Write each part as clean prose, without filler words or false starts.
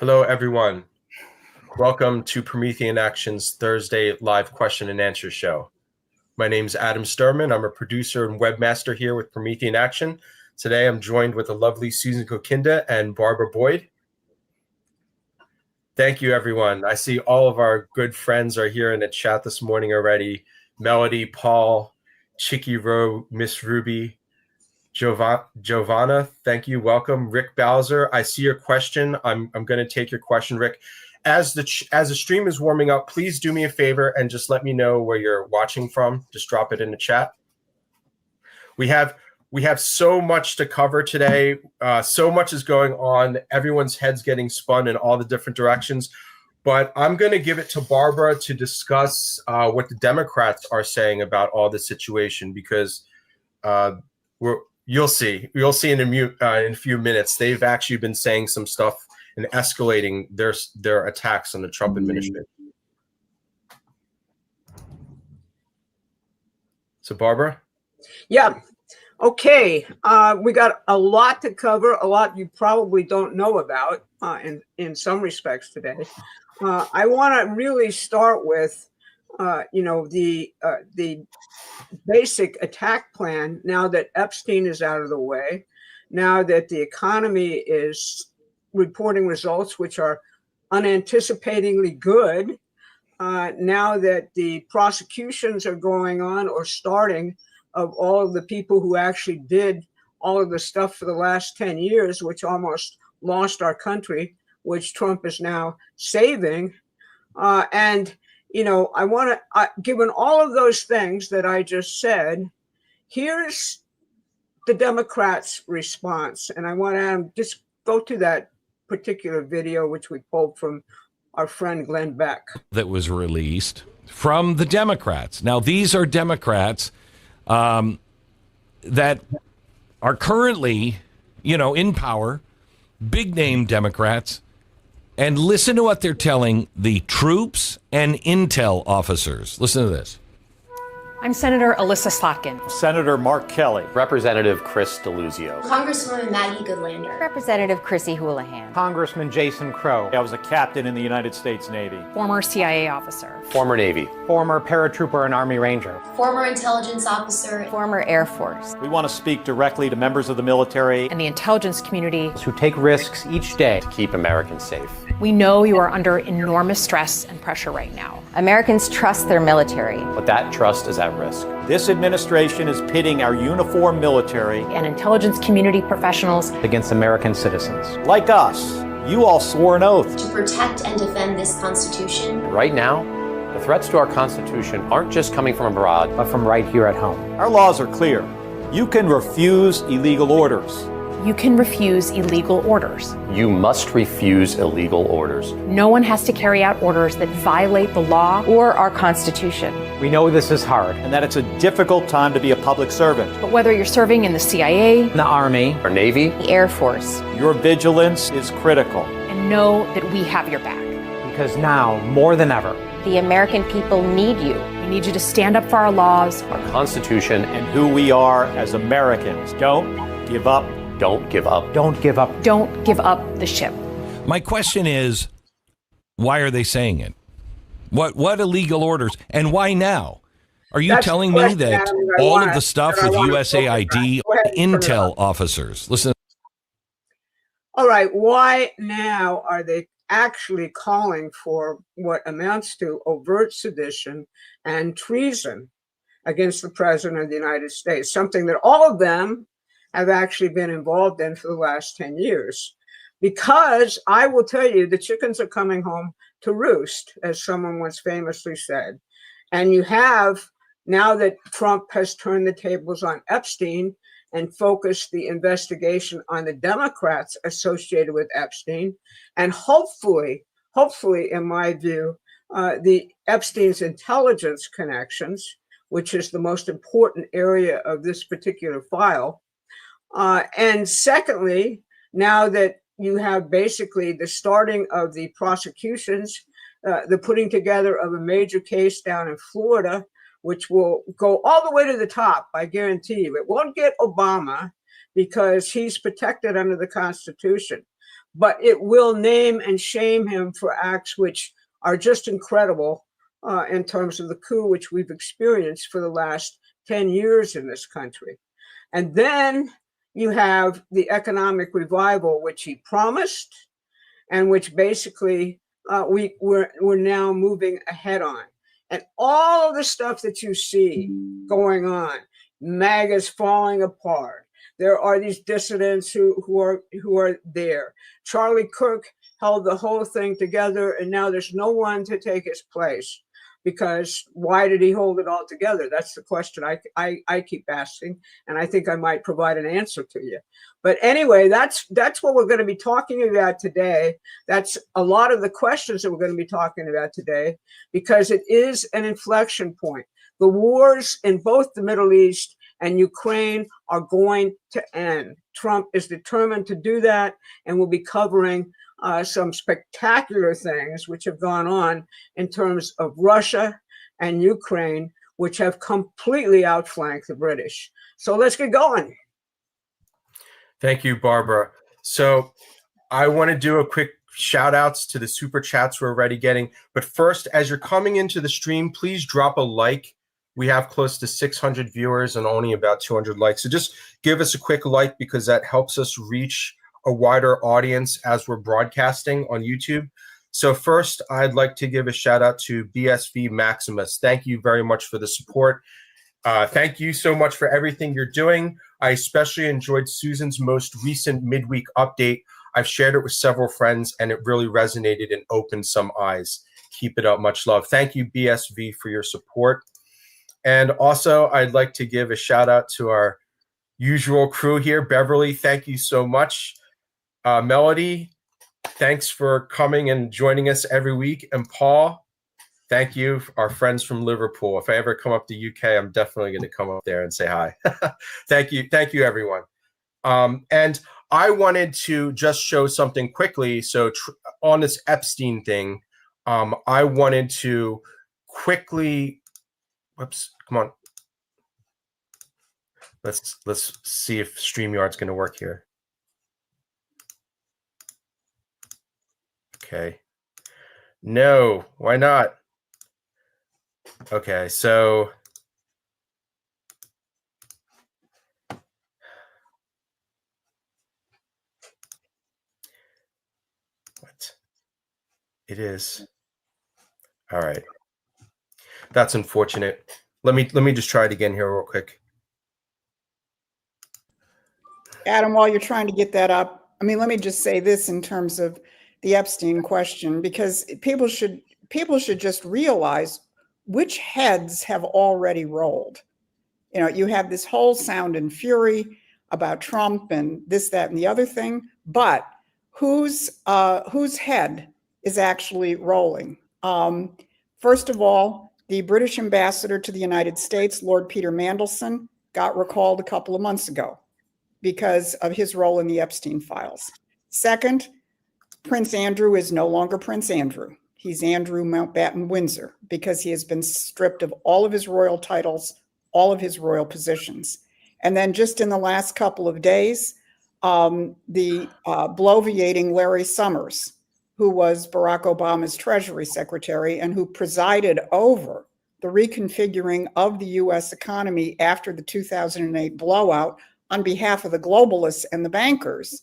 Hello, everyone. Welcome to Promethean Action's Thursday live question and answer show. My name is Adam Sturman. I'm a producer and webmaster here with Promethean Action. Today, I'm joined with the lovely Susan Kokinda and Barbara Boyd. Thank you, everyone. I see all of our good friends are here in the chat this morning already. Melody, Paul, Chicky Rowe, Miss Ruby, Giovanna, thank you. Welcome. Rick Bowser, I see your question. I'm going to take your question, Rick. As the stream is warming up, please do me a favor and just let me know where you're watching from. Just drop it in the chat. We have so much to cover today. So much is going on. Everyone's head's getting spun in all the different directions. But I'm going to give it to Barbara to discuss what the Democrats are saying about all this situation, because you'll see in a few minutes. They've actually been saying some stuff and escalating their attacks on the Trump administration. So, Barbara? Yeah. Okay. We got a lot to cover, a lot you probably don't know about in some respects today. I want to really start with, the basic attack plan now that Epstein is out of the way, now that the economy is reporting results which are unanticipatingly good, now that the prosecutions are going on or starting of all of the people who actually did all of the stuff for the last 10 years, which almost lost our country, which Trump is now saving. I want to, given all of those things that I just said, here's the Democrats' response. And I want to just go to that particular video, which we pulled from our friend Glenn Beck. That was released from the Democrats. Now, these are Democrats that are currently, in power, big name Democrats. And listen to what they're telling the troops and intel officers. Listen to this. I'm Senator Alyssa Slotkin. Senator Mark Kelly. Representative Chris Deluzio. Congresswoman Maggie Goodlander. Representative Chrissy Houlihan. Congressman Jason Crow. I was a captain in the United States Navy. Former CIA officer. Former Navy. Former paratrooper and Army Ranger. Former intelligence officer. Former Air Force. We want to speak directly to members of the military and the intelligence community who take risks each day to keep Americans safe. We know you are under enormous stress and pressure right now. Americans trust their military. But that trust is at risk. This administration is pitting our uniformed military and intelligence community professionals against American citizens. Like us, you all swore an oath to protect and defend this Constitution. Right now, the threats to our Constitution aren't just coming from abroad, but from right here at home. Our laws are clear. You can refuse illegal orders. You can refuse illegal orders. You must refuse illegal orders. No one has to carry out orders that violate the law or our Constitution. We know this is hard and that it's a difficult time to be a public servant. But whether you're serving in the CIA, the Army, or Navy, the Air Force, your vigilance is critical. And know that we have your back. Because now, more than ever, the American people need you. We need you to stand up for our laws, our Constitution, and who we are as Americans. Don't give up. Don't give up. Don't give up. Don't give up the ship. My question is, why are they saying it? What illegal orders? And why now? Are you telling me that all of the stuff with USAID intel officers? Listen. All right. Why now are they actually calling for what amounts to overt sedition and treason against the President of the United States? Something that all of them have actually been involved in for the last 10 years. Because I will tell you, the chickens are coming home to roost, as someone once famously said. And you have, now that Trump has turned the tables on Epstein and focused the investigation on the Democrats associated with Epstein, and hopefully, in my view, the Epstein's intelligence connections, which is the most important area of this particular file. And secondly, now that you have basically the starting of the prosecutions, the putting together of a major case down in Florida, which will go all the way to the top, I guarantee you. It won't get Obama because he's protected under the Constitution. but it will name and shame him for acts which are just incredible in terms of the coup which we've experienced for the last 10 years in this country. And then you have the economic revival, which he promised, and which basically we're now moving ahead on. And all of the stuff that you see going on, MAGA's falling apart. There are these dissidents who are there. Charlie Kirk held the whole thing together, and now there's no one to take his place. Because why did he hold it all together? That's the question I keep asking, and I think I might provide an answer to you. But anyway, that's what we're going to be talking about today. That's a lot of the questions that we're going to be talking about today, because it is an inflection point. The wars in both the Middle East and Ukraine are going to end. Trump is determined to do that, and we'll be covering some spectacular things which have gone on in terms of Russia and Ukraine, which have completely outflanked the British. So let's get going. Thank you, Barbara. So I want to do a quick shout outs to the super chats we're already getting. But first, as you're coming into the stream, please drop a like. We have close to 600 viewers and only about 200 likes. So just give us a quick like, because that helps us reach a wider audience as we're broadcasting on YouTube. So first, I'd like to give a shout out to BSV Maximus. Thank you very much for the support. Thank you so much for everything you're doing. I especially enjoyed Susan's most recent midweek update. I've shared it with several friends, and it really resonated and opened some eyes. Keep it up. Much love. Thank you, BSV, for your support. And also, I'd like to give a shout out to our usual crew here. Beverly, thank you so much. Melody, thanks for coming and joining us every week. And Paul, thank you, our friends from Liverpool. If I ever come up to UK, I'm definitely going to come up there and say hi. Thank you, everyone. And I wanted to just show something quickly. So on this Epstein thing, I wanted to quickly, whoops, come on. Let's see if StreamYard's going to work here. Okay. No, why not? Okay, so what? It is. All right. That's unfortunate. Let me just try it again here real quick. Adam, while you're trying to get that up, I mean, let me just say this in terms of the Epstein question, because people should just realize which heads have already rolled. You know, you have this whole sound and fury about Trump and this, that, and the other thing, but whose head is actually rolling? First of all, the British ambassador to the United States, Lord Peter Mandelson, got recalled a couple of months ago because of his role in the Epstein files. Second, Prince Andrew is no longer Prince Andrew. He's Andrew Mountbatten Windsor, because he has been stripped of all of his royal titles, all of his royal positions. And then just in the last couple of days, the bloviating Larry Summers, who was Barack Obama's Treasury Secretary and who presided over the reconfiguring of the U.S. economy after the 2008 blowout on behalf of the globalists and the bankers,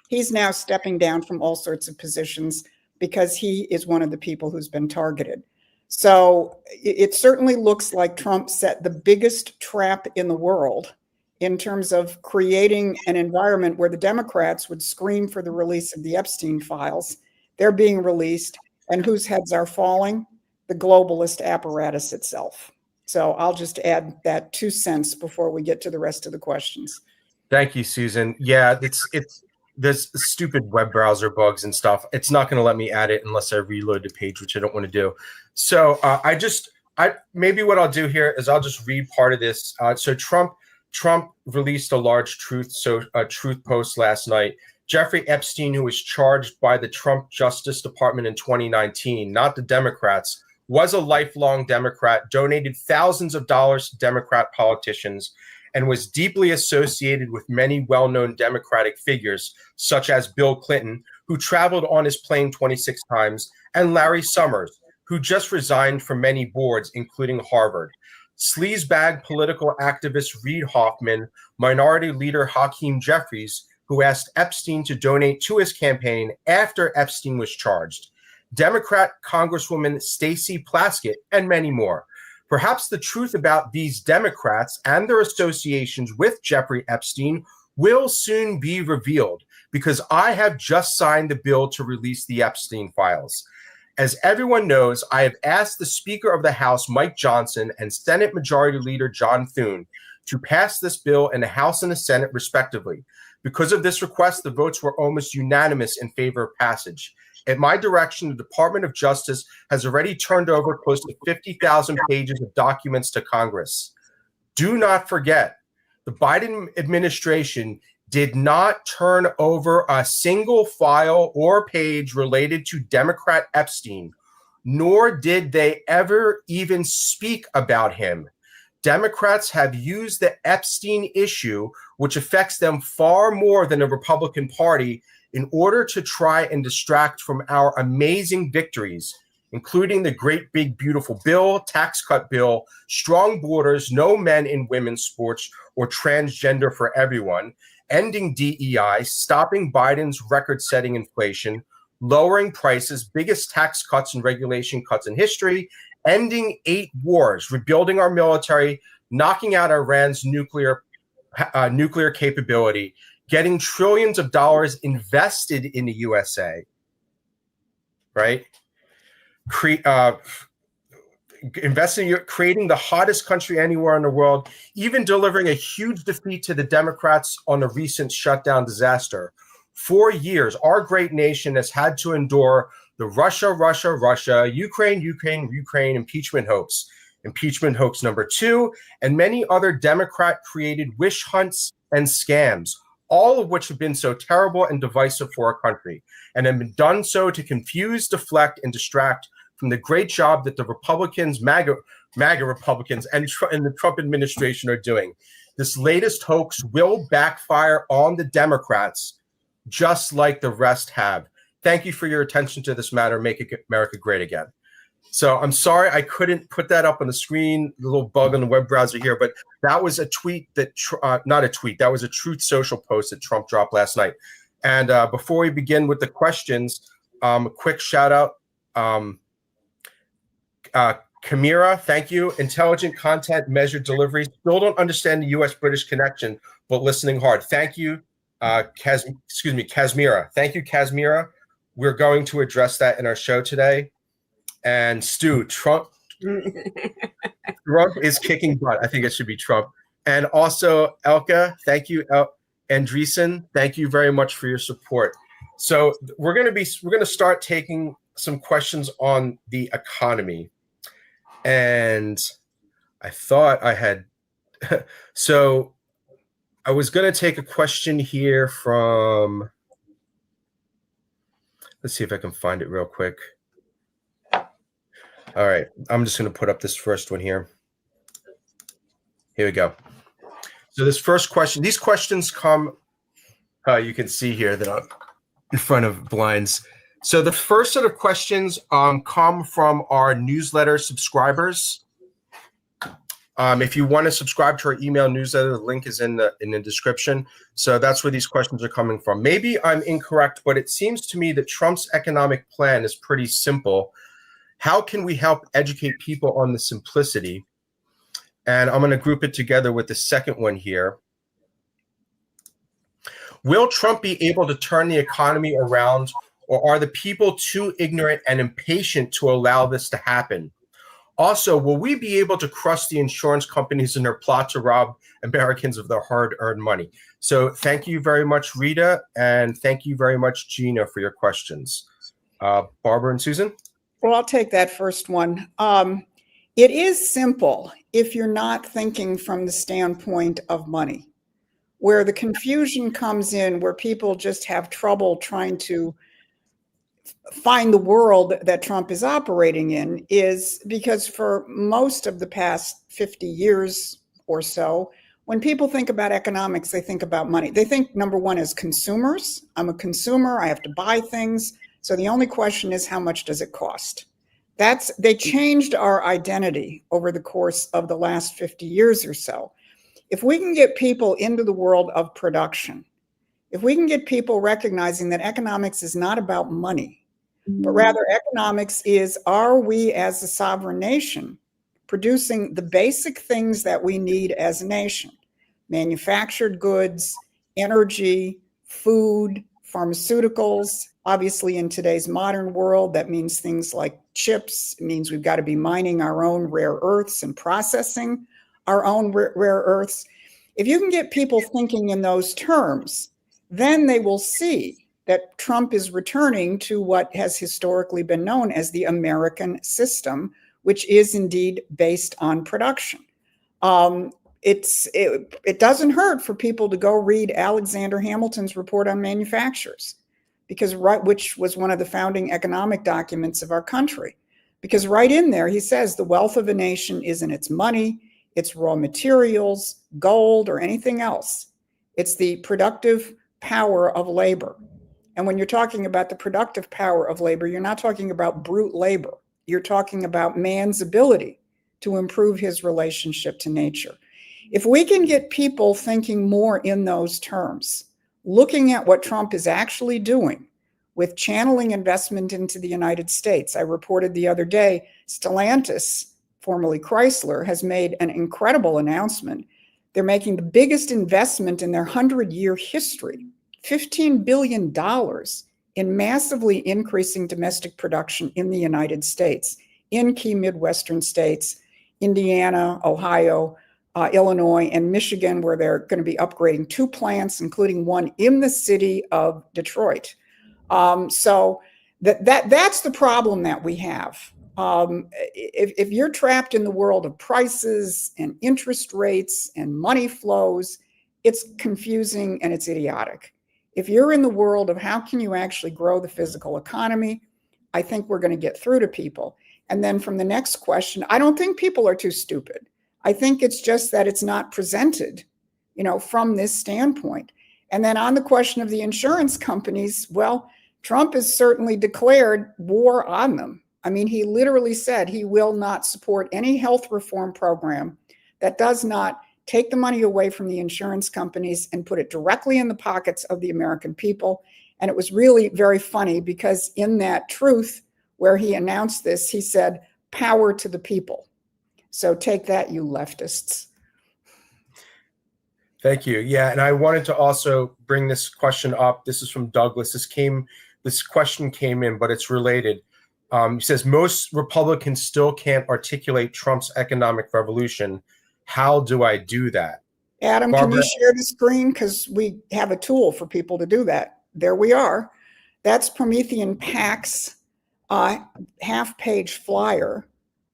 he's now stepping down from all sorts of positions because he is one of the people who's been targeted. So it certainly looks like Trump set the biggest trap in the world in terms of creating an environment where the Democrats would scream for the release of the Epstein files. They're being released, and whose heads are falling? The globalist apparatus itself. So I'll just add that 2 cents before we get to the rest of the questions. Thank you, Susan. Yeah, it's there's stupid web browser bugs and stuff. It's not going to let me add it unless I reload the page, which I don't want to do. So maybe what I'll do here is I'll just read part of this. So Trump released a large truth post last night. Jeffrey Epstein, who was charged by the Trump Justice Department in 2019, not the Democrats, was a lifelong Democrat, donated thousands of dollars to Democrat politicians, and was deeply associated with many well-known Democratic figures, such as Bill Clinton, who traveled on his plane 26 times, and Larry Summers, who just resigned from many boards, including Harvard. Sleazebag political activist Reid Hoffman, minority leader Hakeem Jeffries, who asked Epstein to donate to his campaign after Epstein was charged. Democrat Congresswoman Stacey Plaskett, and many more. Perhaps the truth about these Democrats and their associations with Jeffrey Epstein will soon be revealed, because I have just signed the bill to release the Epstein files. As everyone knows, I have asked the Speaker of the House, Mike Johnson, and Senate Majority Leader John Thune to pass this bill in the House and the Senate, respectively. Because of this request, the votes were almost unanimous in favor of passage. At my direction, the Department of Justice has already turned over close to 50,000 pages of documents to Congress. Do not forget, the Biden administration did not turn over a single file or page related to Democrat Epstein, nor did they ever even speak about him. Democrats have used the Epstein issue, which affects them far more than the Republican Party, in order to try and distract from our amazing victories, including the great big beautiful bill, tax cut bill, strong borders, no men in women's sports, or transgender for everyone, ending DEI, stopping Biden's record-setting inflation, lowering prices, biggest tax cuts and regulation cuts in history, ending 8 wars, rebuilding our military, knocking out Iran's nuclear capability, getting trillions of dollars invested in the USA, right? Creating the hottest country anywhere in the world, even delivering a huge defeat to the Democrats on the recent shutdown disaster. 4 years, our great nation has had to endure the Russia, Ukraine impeachment hoax number 2, and many other Democrat-created wish hunts and scams, all of which have been so terrible and divisive for our country, and have been done so to confuse, deflect, and distract from the great job that the Republicans, MAGA Republicans, and the Trump administration are doing. This latest hoax will backfire on the Democrats, just like the rest have. Thank you for your attention to this matter. Make America great again. So I'm sorry I couldn't put that up on the screen, the little bug on the web browser here, but that was a tweet that, that was a Truth Social post that Trump dropped last night. And before we begin with the questions, a quick shout out. Kamira, thank you. Intelligent content, measured delivery. Still don't understand the U.S.-British connection, but listening hard. Thank you, Kazmira. Thank you, Kazmira. We're going to address that in our show today. And Stu, Trump is kicking butt. I think it should be Trump. And also Elka, thank you. Andreessen, thank you very much for your support. So we're going to start taking some questions on the economy. And I thought I had, so I was going to take a question here from, let's see if I can find it real quick. All right, I'm just going to put up this first one here. Here we go. So this first question, these questions come, you can see here that I'm in front of blinds. So the first set of questions come from our newsletter subscribers. If you want to subscribe to our email newsletter, the link is in the description. So that's where these questions are coming from. Maybe I'm incorrect, but it seems to me that Trump's economic plan is pretty simple. How can we help educate people on the simplicity? And I'm going to group it together with the second one here. Will Trump be able to turn the economy around, or are the people too ignorant and impatient to allow this to happen? Also, will we be able to crush the insurance companies in their plot to rob Americans of their hard-earned money? So thank you very much, Rita, and thank you very much, Gina, for your questions. Barbara and Susan? Well, I'll take that first one. It is simple if you're not thinking from the standpoint of money. Where the confusion comes in, where people just have trouble trying to find the world that Trump is operating in, is because for most of the past 50 years or so, when people think about economics, they think about money. They think, number one, as consumers. I'm a consumer. I have to buy things. So the only question is, how much does it cost? They changed our identity over the course of the last 50 years or so. If we can get people into the world of production, if we can get people recognizing that economics is not about money, but rather economics is, are we as a sovereign nation producing the basic things that we need as a nation? Manufactured goods, energy, food, pharmaceuticals. Obviously, in today's modern world, that means things like chips. It means we've got to be mining our own rare earths and processing our own rare earths. If you can get people thinking in those terms, then they will see that Trump is returning to what has historically been known as the American system, which is indeed based on production. It doesn't hurt for people to go read Alexander Hamilton's report on manufactures, which was one of the founding economic documents of our country. Because right in there, he says the wealth of a nation isn't its money, its raw materials, gold, or anything else. It's the productive power of labor. And when you're talking about the productive power of labor, you're not talking about brute labor. You're talking about man's ability to improve his relationship to nature. If we can get people thinking more in those terms, looking at what Trump is actually doing with channeling investment into the United States. I reported the other day, Stellantis, formerly Chrysler, has made an incredible announcement. They're making the biggest investment in their 100-year history, $15 billion in massively increasing domestic production in the United States, in key Midwestern states, Indiana, Ohio, Illinois, and Michigan, where they're going to be upgrading 2 plants, including one in the city of Detroit. So that's the problem that we have. If you're trapped in the world of prices and interest rates and money flows, it's confusing and it's idiotic. If you're in the world of how can you actually grow the physical economy, I think we're going to get through to people. And then from the next question, I don't think people are too stupid. I think it's just that it's not presented, from this standpoint. And then on the question of the insurance companies, well, Trump has certainly declared war on them. I mean, he literally said he will not support any health reform program that does not take the money away from the insurance companies and put it directly in the pockets of the American people. And it was really very funny because in that truth where he announced this, he said, power to the people. So take that, you leftists. Thank you. Yeah, and I wanted to also bring this question up. This is from Douglas. This question came in, but it's related. He says, most Republicans still can't articulate Trump's economic revolution. How do I do that? Adam, Barbara, can you share the screen? Because we have a tool for people to do that. There we are. That's Promethean PAC's half-page flyer,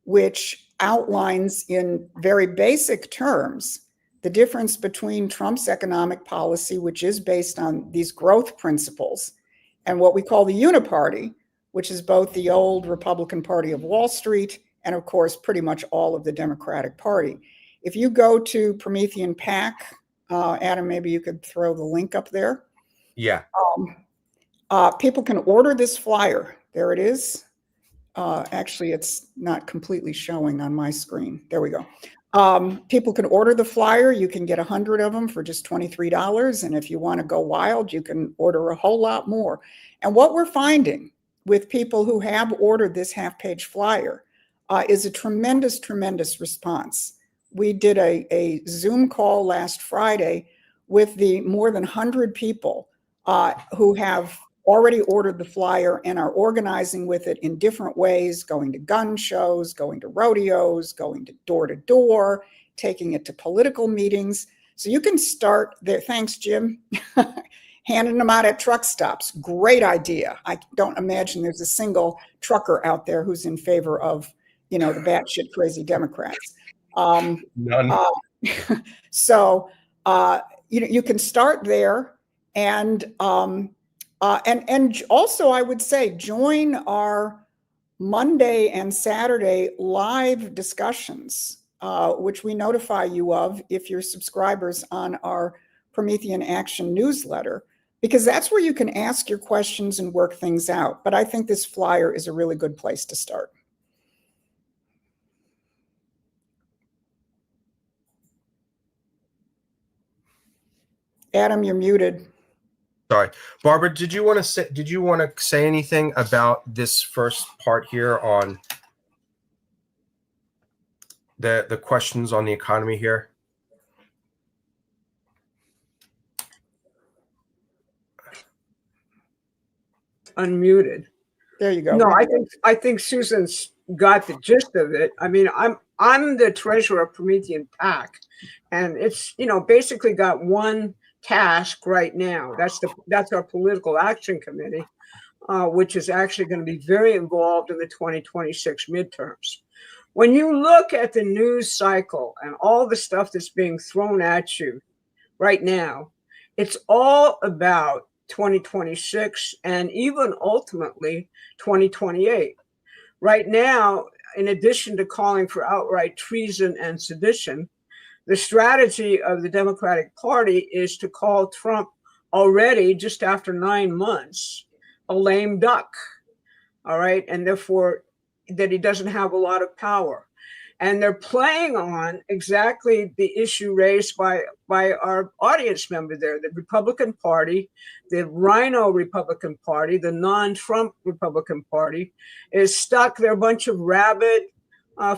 which outlines in very basic terms the difference between Trump's economic policy, which is based on these growth principles, and what we call the Uniparty, which is both the old Republican Party of Wall Street and, of course, pretty much all of the Democratic Party. If you go to Promethean PAC, Adam, maybe you could throw the link up there. Yeah. People can order this flyer. There it is. Actually, it's not completely showing on my screen. There we go. People can order the flyer. You can get 100 of them for just $23. And if you want to go wild, you can order a whole lot more. And what we're finding with people who have ordered this half-page flyer is a tremendous, tremendous response. We did a Zoom call last Friday with the more than 100 people who have already ordered the flyer and are organizing with it in different ways, going to gun shows, going to rodeos, going to door, taking it to political meetings. So you can start there. Thanks, Jim. Handing them out at truck stops. Great idea. I don't imagine there's a single trucker out there who's in favor of, the batshit crazy Democrats. None. So, you can start there and also I would say join our Monday and Saturday live discussions which we notify you of if you're subscribers on our Promethean Action newsletter, because that's where you can ask your questions and work things out. But I think this flyer is a really good place to start. Adam, you're muted. Sorry, Barbara. Did you want to say anything about this first part here on the questions on the economy here? Unmuted. There you go. No, I think Susan's got the gist of it. I mean, I'm the treasurer of Promethean PAC, and it's, you know, basically got one task right now. That's our political action committee, which is actually going to be very involved in the 2026 midterms. When you look at the news cycle and all the stuff that's being thrown at you right now, it's all about 2026 and even ultimately 2028. Right now, in addition to calling for outright treason and sedition, the strategy of the Democratic Party is to call Trump already, just after 9 months, a lame duck, all right, and therefore that he doesn't have a lot of power. And they're playing on exactly the issue raised by our audience member there. The Republican Party, the Rhino Republican Party, the non-Trump Republican Party is stuck. They're a bunch of rabid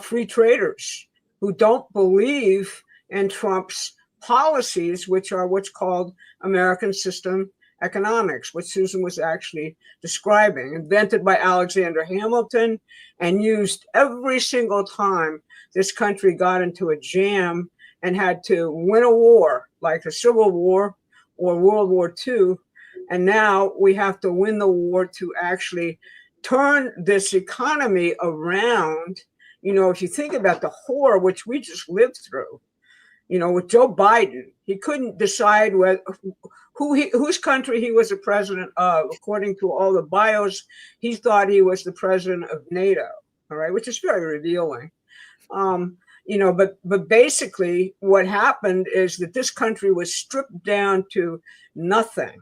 free traders who don't believe in Trump's policies, which are what's called American system economics, which Susan was actually describing, invented by Alexander Hamilton and used every single time this country got into a jam and had to win a war, like the Civil War or World War II. And now we have to win the war to actually turn this economy around. You know, if you think about the horror which we just lived through, you know, with Joe Biden, he couldn't decide whose country he was the president of. According to all the bios, he thought he was the president of NATO, all right, which is very revealing. You know, but basically what happened is that this country was stripped down to nothing,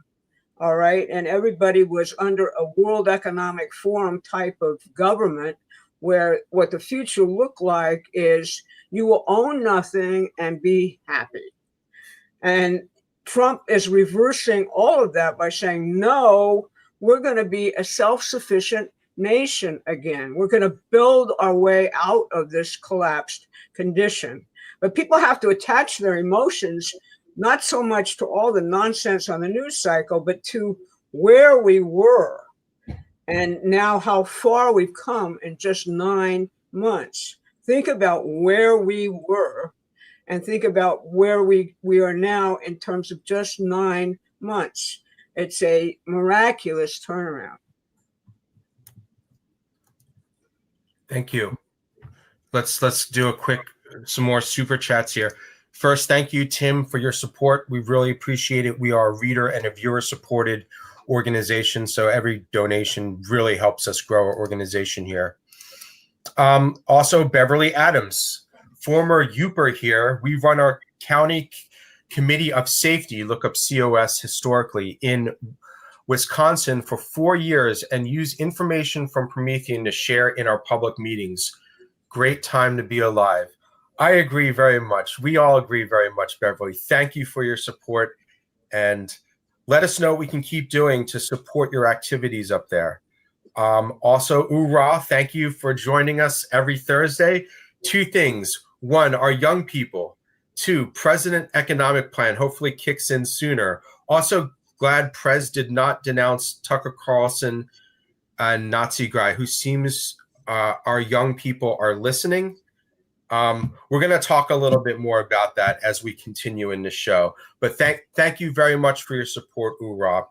all right, and everybody was under a World Economic Forum type of government where what the future looked like is you will own nothing and be happy. And Trump is reversing all of that by saying, no, we're going to be a self-sufficient nation again. We're going to build our way out of this collapsed condition. But people have to attach their emotions, not so much to all the nonsense on the news cycle, but to where we were and now how far we've come in just 9 months. Think about where we were and think about where we are now in terms of just 9 months. It's a miraculous turnaround. Thank you. Let's do some more super chats here. First, thank you, Tim, for your support. We really appreciate it. We are a reader and a viewer supported organization, so every donation really helps us grow our organization here. Also, Beverly Adams, former Youper here. We run our county committee of safety, look up COS historically, in Wisconsin for 4 years and use information from Promethean to share in our public meetings. Great time to be alive. I agree very much. We all agree very much, Beverly. Thank you for your support, and let us know what we can keep doing to support your activities up there. Also, Ura, thank you for joining us every Thursday. 2 things. 1, our young people. 2, President Economic Plan hopefully kicks in sooner. Also, glad Prez did not denounce Tucker Carlson and Nazi guy, who seems our young people are listening. We're going to talk a little bit more about that as we continue in the show. But thank you very much for your support, Ura.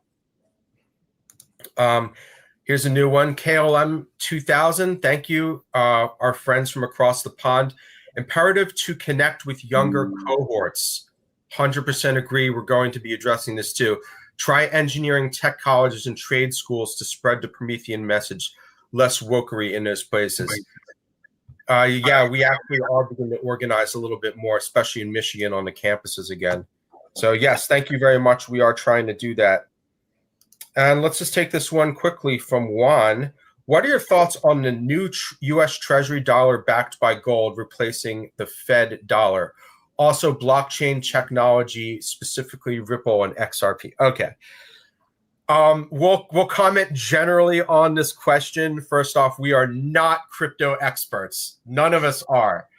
Here's a new one, KLM 2000. Thank you, our friends from across the pond. Imperative to connect with younger cohorts. 100% agree. We're going to be addressing this too. Try engineering, tech colleges, and trade schools to spread the Promethean message. Less wokery in those places. Yeah, we actually are beginning to organize a little bit more, especially in Michigan on the campuses again. So yes, thank you very much. We are trying to do that. And let's just take this one quickly from Juan. What are your thoughts on the new U.S. Treasury dollar backed by gold replacing the Fed dollar? Also, blockchain technology, specifically Ripple and XRP. Okay. We'll comment generally on this question. First off, we are not crypto experts. None of us are.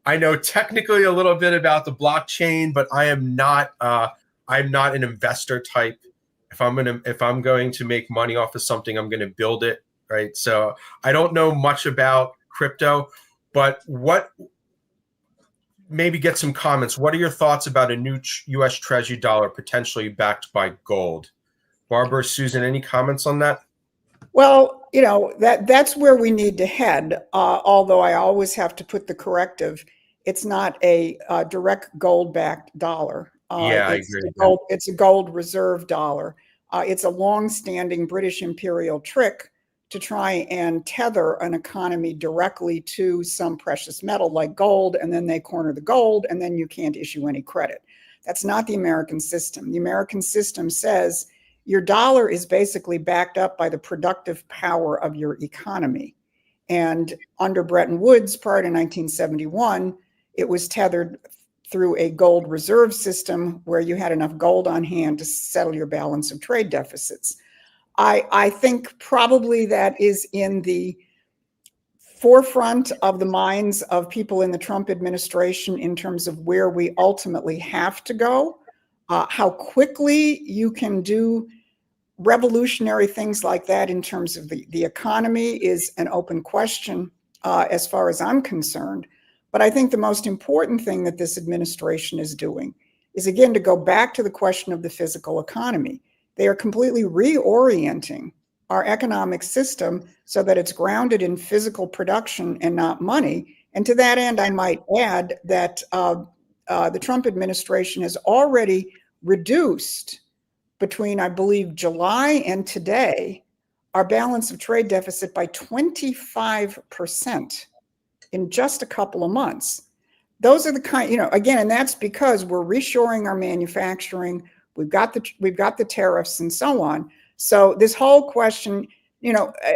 I know technically a little bit about the blockchain, but I'm not an investor type. If I'm going to make money off of something, I'm going to build it, right? So I don't know much about crypto, but maybe get some comments. What are your thoughts about a new U.S. Treasury dollar potentially backed by gold? Barbara, Susan, any comments on that? Well, that's where we need to head. Although I always have to put the corrective. It's not a direct gold-backed dollar. Yeah, I agree. It's a gold reserve dollar. It's a long-standing British imperial trick to try and tether an economy directly to some precious metal like gold, and then they corner the gold, and then you can't issue any credit. That's not the American system. The American system says your dollar is basically backed up by the productive power of your economy. And under Bretton Woods, prior to 1971, it was tethered through a gold reserve system where you had enough gold on hand to settle your balance of trade deficits. I think probably that is in the forefront of the minds of people in the Trump administration in terms of where we ultimately have to go. How quickly you can do revolutionary things like that in terms of the economy is an open question as far as I'm concerned. But I think the most important thing that this administration is doing is, again, to go back to the question of the physical economy. They are completely reorienting our economic system so that it's grounded in physical production and not money. And to that end, I might add that the Trump administration has already reduced, between, I believe, July and today, our balance of trade deficit by 25% in just a couple of months. Those are the kind, again, and that's because we're reshoring our manufacturing. We've got the tariffs and so on. So this whole question,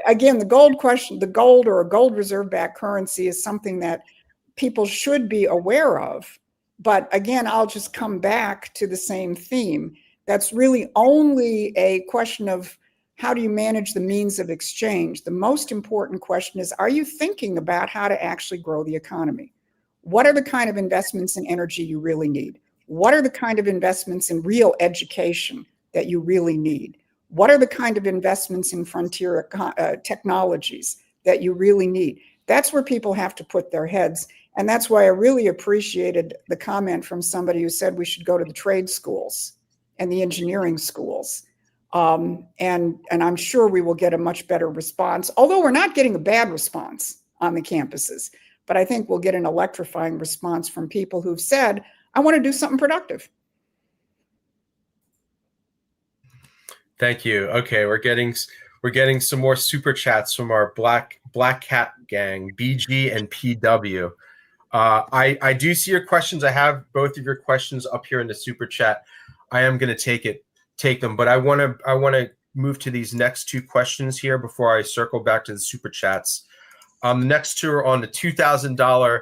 again, the gold question, the gold or a gold reserve-backed currency is something that people should be aware of. But again, I'll just come back to the same theme. That's really only a question of how do you manage the means of exchange. The most important question is, are you thinking about how to actually grow the economy? What are the kind of investments in energy you really need? What are the kind of investments in real education that you really need? What are the kind of investments in frontier technologies that you really need? That's where people have to put their heads. And that's why I really appreciated the comment from somebody who said we should go to the trade schools and the engineering schools. And I'm sure we will get a much better response, although we're not getting a bad response on the campuses. But I think we'll get an electrifying response from people who've said, I want to do something productive. Thank you. Okay, we're getting some more super chats from our Black Cat gang, BG and PW. I do see your questions. I have both of your questions up here in the super chat. I am going to take them, but I want to move to these next two questions here before I circle back to the super chats. The next two are on the $2,000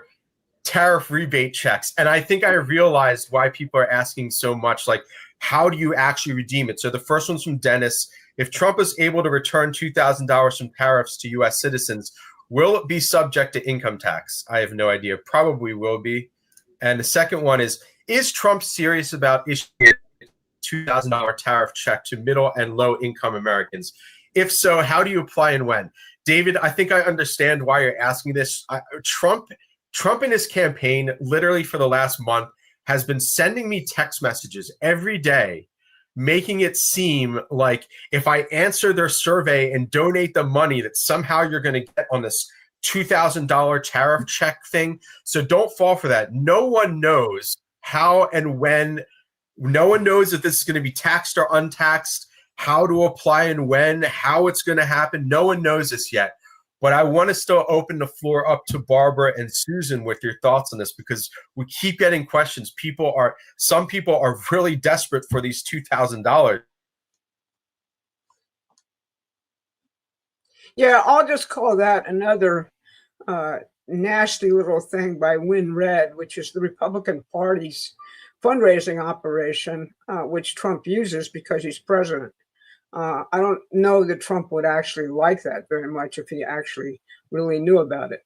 tariff rebate checks, and I think I realized why people are asking so much. Like, how do you actually redeem it? So the first one's from Dennis. If Trump is able to return $2,000 from tariffs to U.S. citizens, will it be subject to income tax? I have no idea. Probably will be. And the second one is Trump serious about issuing a $2,000 tariff check to middle and low income Americans? If so, how do you apply and when? David, I think I understand why you're asking this. Trump in his campaign, literally for the last month, has been sending me text messages every day, making it seem like if I answer their survey and donate the money that somehow you're going to get on this $2,000 tariff check thing. So don't fall for that. No one knows how and when. No one knows if this is going to be taxed or untaxed, how to apply and when, how it's going to happen. No one knows this yet. But I want to still open the floor up to Barbara and Susan with your thoughts on this, because we keep getting questions. Some people are really desperate for these $2,000. Yeah, I'll just call that another nasty little thing by Win Red, which is the Republican Party's fundraising operation, which Trump uses because he's president. I don't know that Trump would actually like that very much if he actually really knew about it.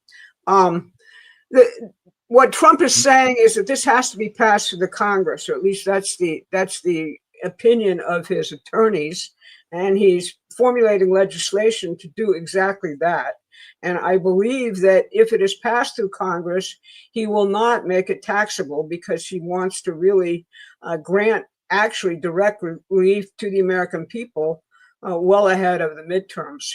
What Trump is saying is that this has to be passed through the Congress, or at least that's the opinion of his attorneys, and he's formulating legislation to do exactly that. And I believe that if it is passed through Congress, he will not make it taxable, because he wants to really grant actually direct relief to the American people well ahead of the midterms.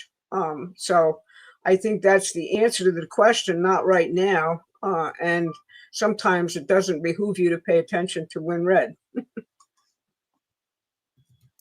So I think that's the answer to the question, not right now. And sometimes it doesn't behoove you to pay attention to Win Red.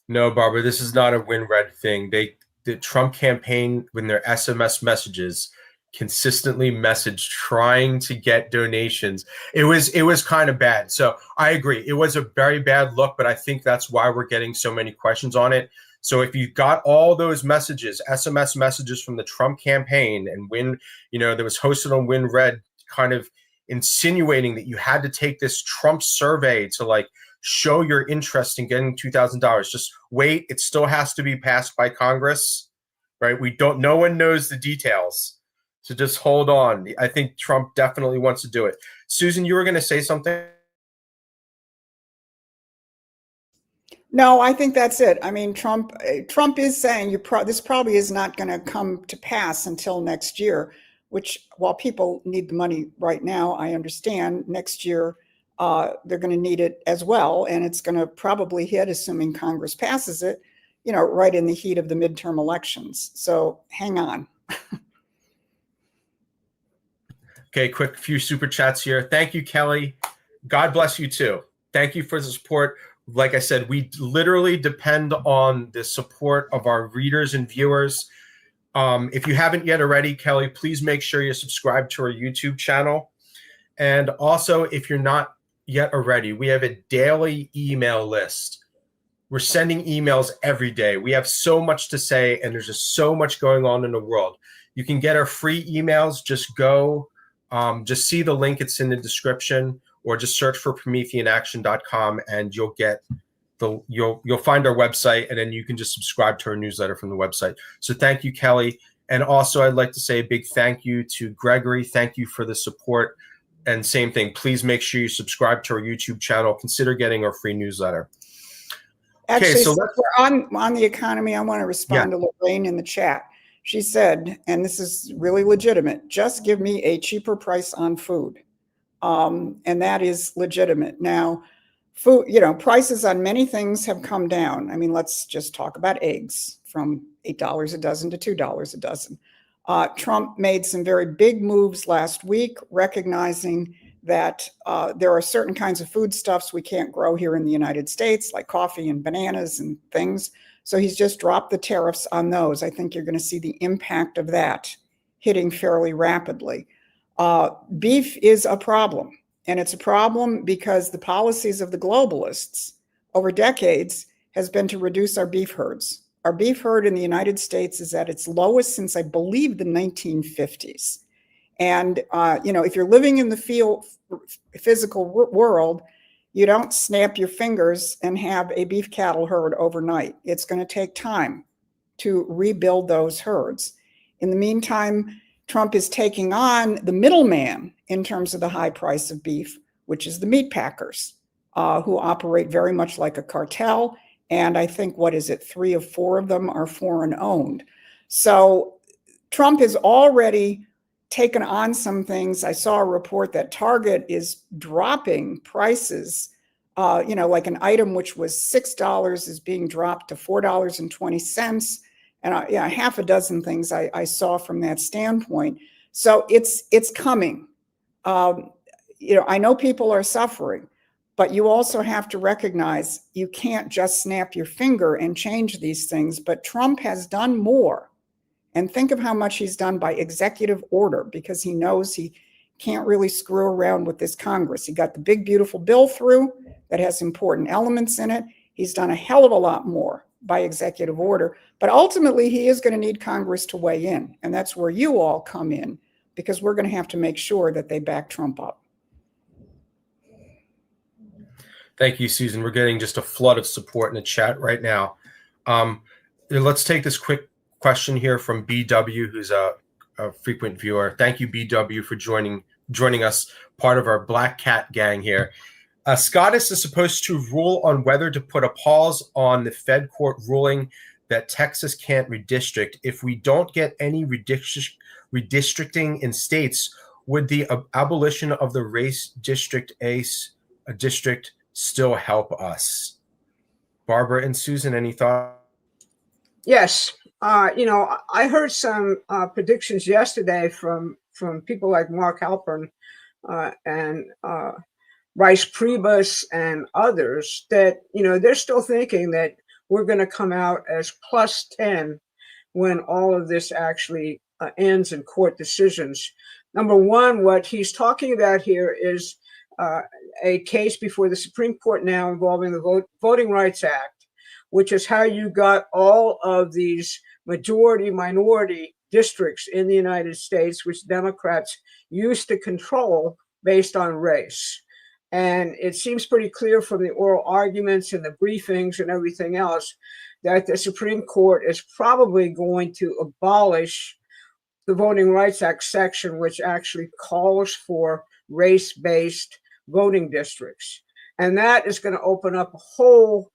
No, Barbara, this is not a Win Red thing. The Trump campaign, when their SMS messages consistently messaged trying to get donations, it was kind of bad. So I agree, it was a very bad look, but I think that's why we're getting so many questions on it. So if you got all those messages, SMS messages from the Trump campaign, and that was hosted on Win Red, kind of insinuating that you had to take this Trump survey to show your interest in getting $2,000. Just wait. It still has to be passed by Congress, right? No one knows the details. So just hold on. I think Trump definitely wants to do it. Susan, you were going to say something? No, I think that's it. I mean, Trump is saying this probably is not going to come to pass until next year, which, while people need the money right now, I understand next year, they're going to need it as well. And it's going to probably hit, assuming Congress passes it, right in the heat of the midterm elections. So hang on. Okay, quick few super chats here. Thank you, Kelly. God bless you too. Thank you for the support. Like I said, we literally depend on the support of our readers and viewers. If you haven't yet already, Kelly, please make sure you're subscribed to our YouTube channel. And also, if you're not yet already, we have a daily email list. We're sending emails every day. We have so much to say, and there's just so much going on in the world. You can get our free emails. Just see the link. It's in the description, or just search for PrometheanAction.com, and you'll find our website, and then you can just subscribe to our newsletter from the website. So thank you, Kelly. And also, I'd like to say a big thank you to Gregory. Thank you for the support. And same thing, please make sure you subscribe to our YouTube channel. Consider getting our free newsletter. Actually, okay, so we're on the economy. I want to respond to Lorraine in the chat. She said, and this is really legitimate, just give me a cheaper price on food. And that is legitimate. Now, food, prices on many things have come down. I mean, let's just talk about eggs, from $8 a dozen to $2 a dozen. Trump made some very big moves last week, recognizing that there are certain kinds of foodstuffs we can't grow here in the United States, like coffee and bananas and things. So he's just dropped the tariffs on those. I think you're going to see the impact of that hitting fairly rapidly. Beef is a problem, and it's a problem because the policies of the globalists over decades has been to reduce our beef herds. Our beef herd in the United States is at its lowest since, I believe, the 1950s. And, if you're living in the physical world, you don't snap your fingers and have a beef cattle herd overnight. It's going to take time to rebuild those herds. In the meantime, Trump is taking on the middleman in terms of the high price of beef, which is the meat packers, who operate very much like a cartel. And I think, 3 of 4 of them are foreign owned. So Trump has already taken on some things. I saw a report that Target is dropping prices, like an item which was $6 is being dropped to $4.20. And half a dozen things I saw from that standpoint. So it's coming. I know people are suffering, but you also have to recognize you can't just snap your finger and change these things. But Trump has done more. And think of how much he's done by executive order, because he knows he can't really screw around with this Congress. He got the big, beautiful bill through that has important elements in it. He's done a hell of a lot more by executive order. But ultimately, he is going to need Congress to weigh in. And that's where you all come in, because we're going to have to make sure that they back Trump up. Thank you, Susan. We're getting just a flood of support in the chat right now. Let's take this quick question here from BW, who's a frequent viewer. Thank you, BW, for joining us, part of our Black Cat gang here. SCOTUS is supposed to rule on whether to put a pause on the Fed court ruling that Texas can't redistrict. If we don't get any redistricting in states, would the abolition of the race district district still help us? Barbara and Susan, any thoughts? Yes. I heard some predictions yesterday from people like Mark Halpern and Rice Priebus and others that, they're still thinking that we're going to come out as plus 10 when all of this actually ends in court decisions. Number one, what he's talking about here is a case before the Supreme Court now involving the Voting Rights Act, which is how you got all of these majority-minority districts in the United States, which Democrats used to control based on race. And it seems pretty clear from the oral arguments and the briefings and everything else that the Supreme Court is probably going to abolish the Voting Rights Act section, which actually calls for race-based voting districts. And that is going to open up a whole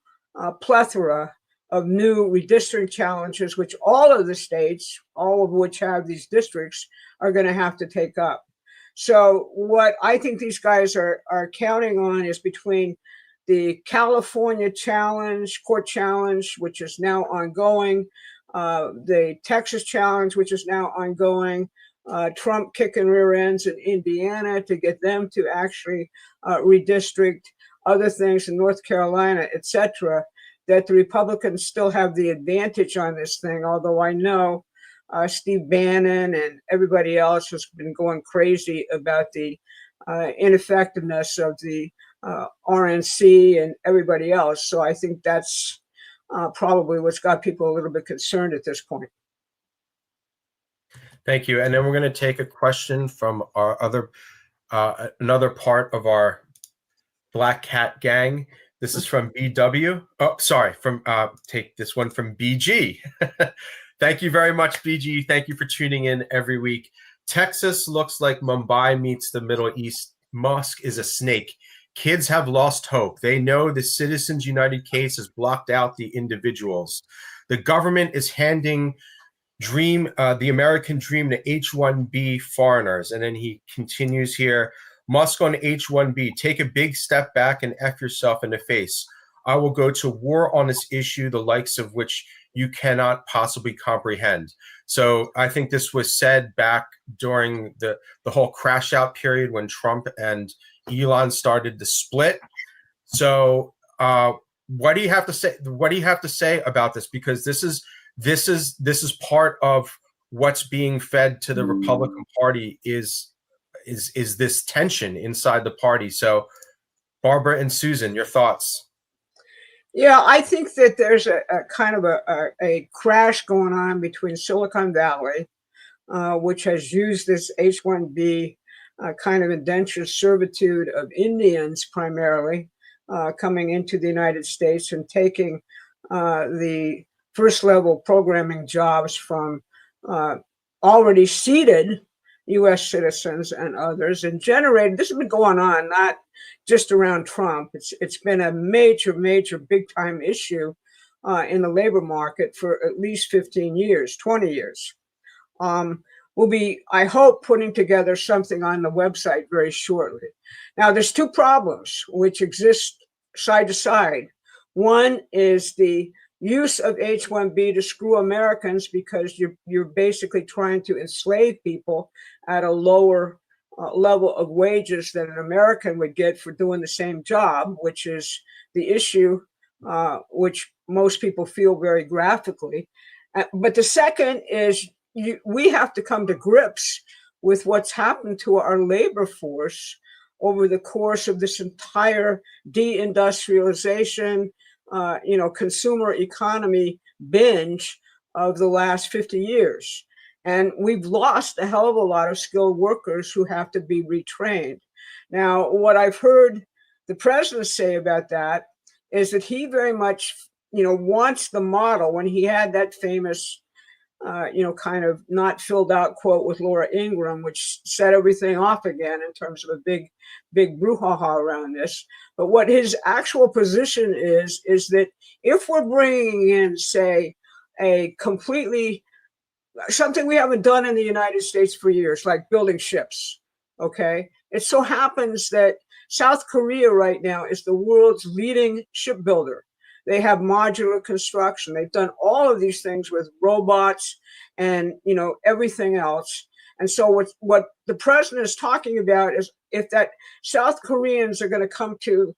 plethora of new redistricting challenges, which all of the states, all of which have these districts, are going to have to take up. So what I think these guys are counting on is between the California challenge, court challenge, which is now ongoing, the Texas challenge, which is now ongoing, Trump kicking rear ends in Indiana to get them to actually redistrict, other things in North Carolina, etc., that the Republicans still have the advantage on this thing, although I know Steve Bannon and everybody else has been going crazy about the ineffectiveness of the RNC and everybody else. So I think that's probably what's got people a little bit concerned at this point. Thank you. And then we're going to take a question from our another part of our Black Cat gang. This is from BW. Oh, sorry. Take this one from BG. Thank you very much, BG. Thank you for tuning in every week. Texas looks like Mumbai meets the Middle East. Musk is a snake. Kids have lost hope. They know the Citizens United case has blocked out the individuals. The government is handing the American dream to H-1B foreigners. And then he continues here. Musk on H-1B, take a big step back and F yourself in the face. I will go to war on this issue, the likes of which you cannot possibly comprehend. So I think this was said back during the whole crash out period when Trump and Elon started the split. So what do you have to say? What do you have to say about this? Because this is part of what's being fed to the Republican Party is this tension inside the party. So Barbara and Susan, your thoughts? Yeah, I think that there's a kind of a crash going on between Silicon Valley, which has used this H-1B kind of indentured servitude of Indians primarily coming into the United States and taking the first level programming jobs from already seated U.S. citizens and others, and generated. This has been going on not just around Trump. It's been a major big time issue in the labor market for at least 15 years, 20 years. We'll be, I hope, putting together something on the website very shortly. Now, there's two problems which exist side to side. One is the use of H-1B to screw Americans because you're basically trying to enslave people at a lower level of wages than an American would get for doing the same job, which is the issue which most people feel very graphically. But the second is we have to come to grips with what's happened to our labor force over the course of this entire deindustrialization, consumer economy binge of the last 50 years. And we've lost a hell of a lot of skilled workers who have to be retrained. Now, what I've heard the president say about that is that he very much, wants the model when he had that famous kind of not filled out quote with Laura Ingraham, which set everything off again in terms of a big brouhaha around this. But what his actual position is that if we're bringing in, say, a completely, something we haven't done in the United States for years, like building ships, okay? It so happens that South Korea right now is the world's leading shipbuilder. They have modular construction. They've done all of these things with robots and, everything else. And so what the president is talking about is if that South Koreans are going to come to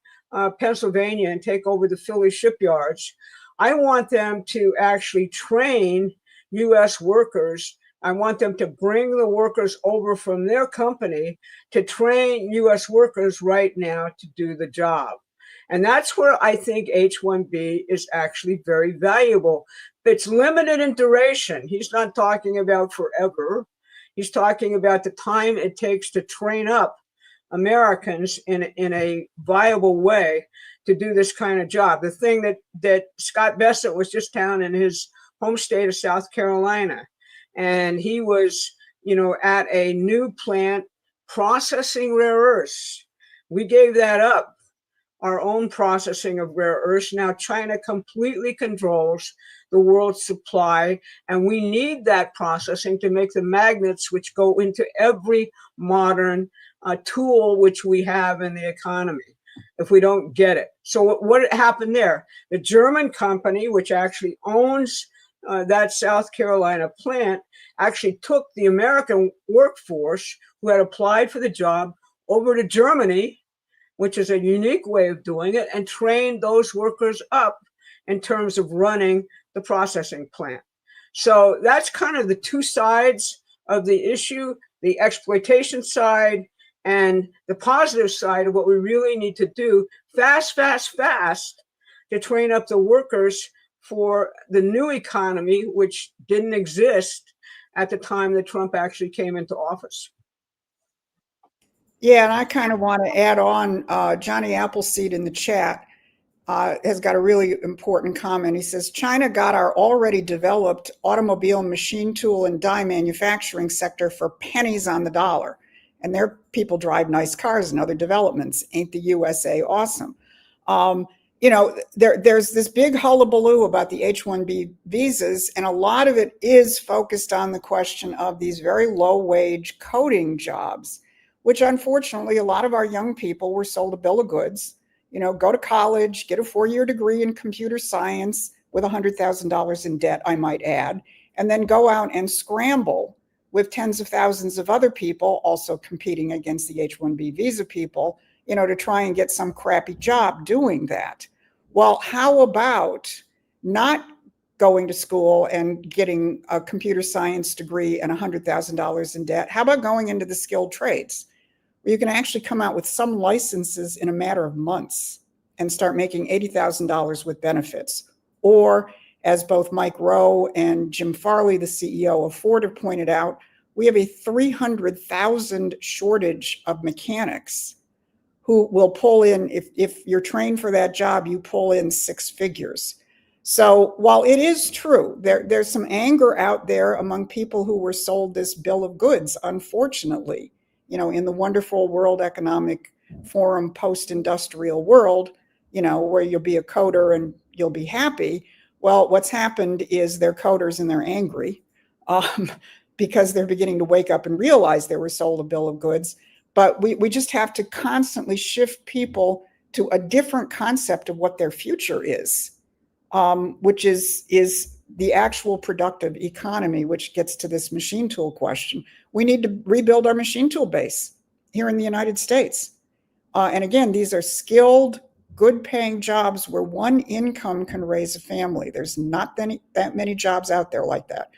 Pennsylvania and take over the Philly shipyards, I want them to actually train U.S. workers. I want them to bring the workers over from their company to train U.S. workers right now to do the job. And that's where I think H-1B is actually very valuable. It's limited in duration. He's not talking about forever. He's talking about the time it takes to train up Americans in a viable way to do this kind of job. The thing that Scott Bessent was just down in his home state of South Carolina, and he was, at a new plant processing rare earths. We gave that up, our own processing of rare earths. Now China completely controls the world's supply, and we need that processing to make the magnets which go into every modern tool which we have in the economy if we don't get it. So what happened there? The German company, which actually owns that South Carolina plant, actually took the American workforce who had applied for the job over to Germany, which is a unique way of doing it, and trained those workers up in terms of running the processing plant. So that's kind of the two sides of the issue, the exploitation side and the positive side of what we really need to do fast to train up the workers for the new economy, which didn't exist at the time that Trump actually came into office. Yeah, and I kind of want to add on, Johnny Appleseed in the chat has got a really important comment. He says, China got our already developed automobile, machine tool, and die manufacturing sector for pennies on the dollar. And their people drive nice cars and other developments. Ain't the USA awesome? There's this big hullabaloo about the H-1B visas, and a lot of it is focused on the question of these very low-wage coding jobs, which unfortunately a lot of our young people were sold a bill of goods. Go to college, get a 4-year degree in computer science with $100,000 in debt, I might add, and then go out and scramble with tens of thousands of other people also competing against the H-1B visa people, to try and get some crappy job doing that. Well, how about not going to school and getting a computer science degree and $100,000 in debt? How about going into the skilled trades, where you can actually come out with some licenses in a matter of months and start making $80,000 with benefits? Or, as both Mike Rowe and Jim Farley, the CEO of Ford, have pointed out, we have a 300,000 shortage of mechanics who will pull in, if you're trained for that job, you pull in 6 figures. So while it is true, there's some anger out there among people who were sold this bill of goods, unfortunately, in the wonderful World Economic Forum post-industrial world, where you'll be a coder and you'll be happy. Well, what's happened is they're coders and they're angry because they're beginning to wake up and realize they were sold a bill of goods. But we just have to constantly shift people to a different concept of what their future is, which is the actual productive economy, which gets to this machine tool question. We need to rebuild our machine tool base here in the United States. And again, these are skilled, good paying jobs where one income can raise a family. There's not that many jobs out there like that.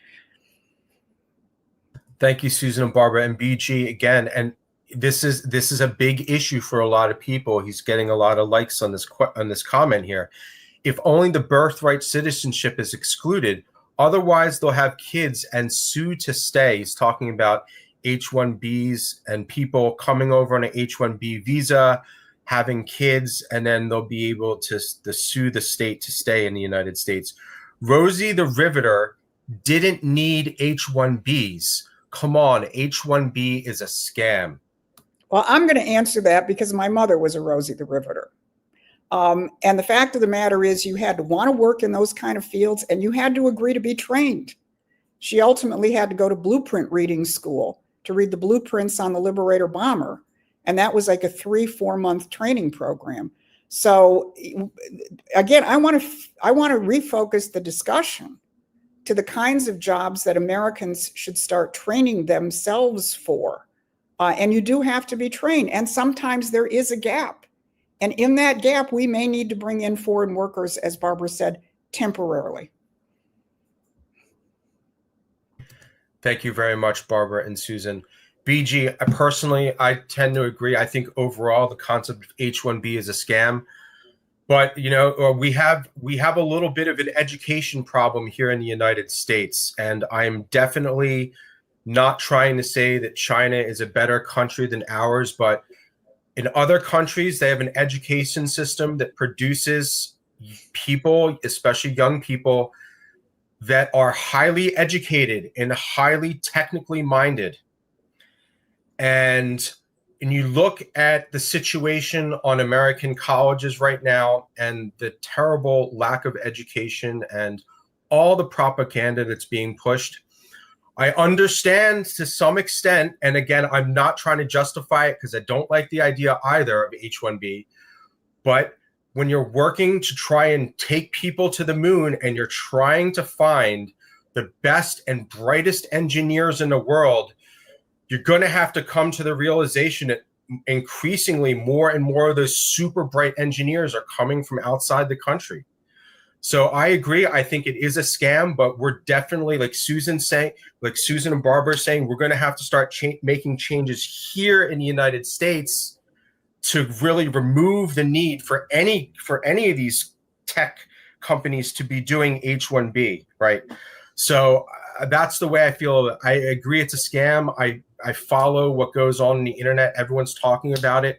Thank you, Susan and Barbara and BG again. And this is a big issue for a lot of people. He's getting a lot of likes on this comment here. If only the birthright citizenship is excluded, otherwise they'll have kids and sue to stay. He's talking about H-1Bs and people coming over on an H-1B visa, having kids, and then they'll be able to sue the state to stay in the United States. Rosie the Riveter didn't need H-1Bs. Come on, H-1B is a scam. Well, I'm going to answer that because my mother was a Rosie the Riveter. And the fact of the matter is you had to want to work in those kind of fields and you had to agree to be trained. She ultimately had to go to blueprint reading school to read the blueprints on the Liberator bomber. And that was like a 3-4 month training program. So again, I want to refocus the discussion to the kinds of jobs that Americans should start training themselves for. And you do have to be trained. And sometimes there is a gap. And in that gap, we may need to bring in foreign workers, as Barbara said, temporarily. Thank you very much, Barbara and Susan. BG, personally, I tend to agree. I think overall the concept of H-1B is a scam. But, you know, we have a little bit of an education problem here in the United States. And I'm definitely not trying to say that China is a better country than ours, but in other countries, they have an education system that produces people, especially young people, that are highly educated and highly technically minded. And you look at the situation on American colleges right now and the terrible lack of education and all the propaganda that's being pushed. I understand to some extent, and again, I'm not trying to justify it because I don't like the idea either of H-1B, but when you're working to try and take people to the moon and you're trying to find the best and brightest engineers in the world, you're going to have to come to the realization that increasingly more and more of those super bright engineers are coming from outside the country. So I agree. I think it is a scam, but we're definitely, like Susan and Barbara are saying, we're going to have to start making changes here in the United States to really remove the need for any of these tech companies to be doing H-1B, right? So that's the way I feel. I agree it's a scam. I follow what goes on the internet. Everyone's talking about it.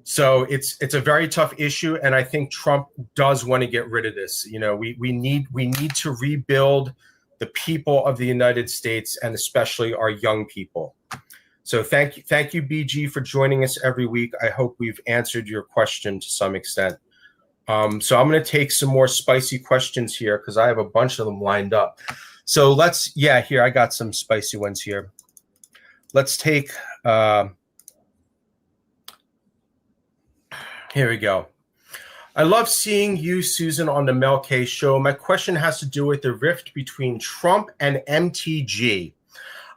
So it's a very tough issue, and I think Trump does want to get rid of this. You know, we need to rebuild the people of the United States, and especially our young people. So thank you, BG, for joining us every week. I hope we've answered your question to some extent. So I'm going to take some more spicy questions here because I have a bunch of them lined up. So here, I got some spicy ones here. Let's take, here we go. I love seeing you, Susan, on the Mel K show. My question has to do with the rift between Trump and MTG.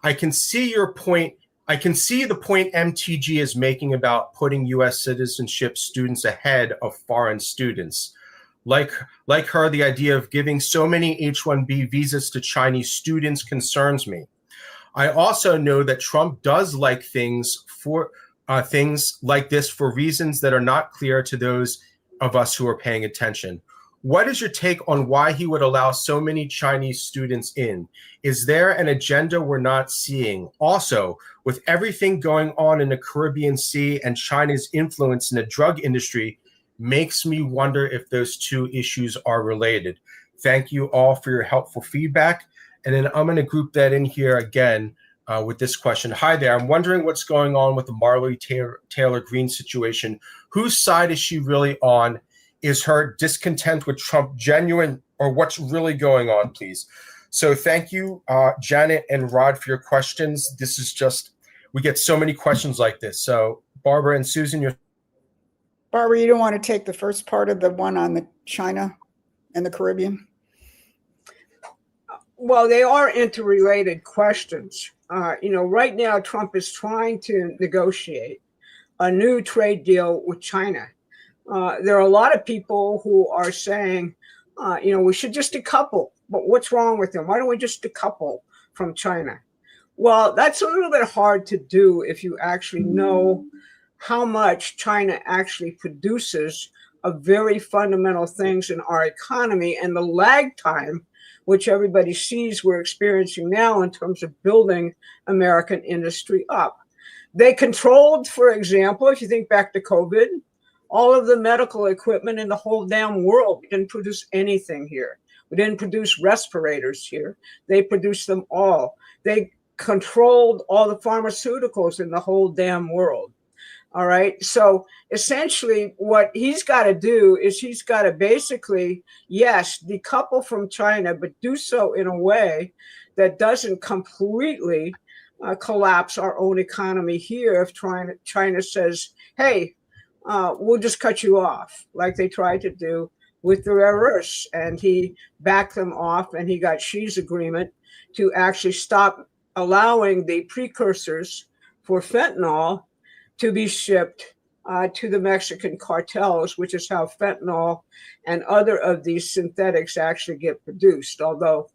I can see your point. I can see the point MTG is making about putting U.S. citizenship students ahead of foreign students. Like her, the idea of giving so many H-1B visas to Chinese students concerns me. I also know that Trump does like things like this for reasons that are not clear to those of us who are paying attention. What is your take on why he would allow so many Chinese students in? Is there an agenda we're not seeing? Also, with everything going on in the Caribbean Sea and China's influence in the drug industry, makes me wonder if those two issues are related. Thank you all for your helpful feedback. And then I'm going to group that in here again with this question. Hi there. I'm wondering what's going on with the Marjorie Taylor Greene situation. Whose side is she really on? Is her discontent with Trump genuine, or what's really going on, please? So thank you, Janet and Rod, for your questions. This is just, we get so many questions like this. So Barbara and Susan, Barbara, you don't want to take the first part of the one on the China and the Caribbean? Well, they are interrelated questions. Right now, Trump is trying to negotiate a new trade deal with China. There are a lot of people who are saying, we should just decouple. But what's wrong with them? Why don't we just decouple from China? Well, that's a little bit hard to do if you actually know how much China actually produces of very fundamental things in our economy, and the lag time, which everybody sees we're experiencing now in terms of building American industry up. They controlled, for example, if you think back to COVID, all of the medical equipment in the whole damn world. We didn't produce anything here. We didn't produce respirators here. They produced them all. They controlled all the pharmaceuticals in the whole damn world. All right. So essentially, what he's got to do is he's got to basically, yes, decouple from China, but do so in a way that doesn't completely collapse our own economy here. If China says, hey, we'll just cut you off, like they tried to do with the rare earths. And he backed them off, and he got Xi's agreement to actually stop allowing the precursors for fentanyl to be shipped to the Mexican cartels, which is how fentanyl and other of these synthetics actually get produced. Although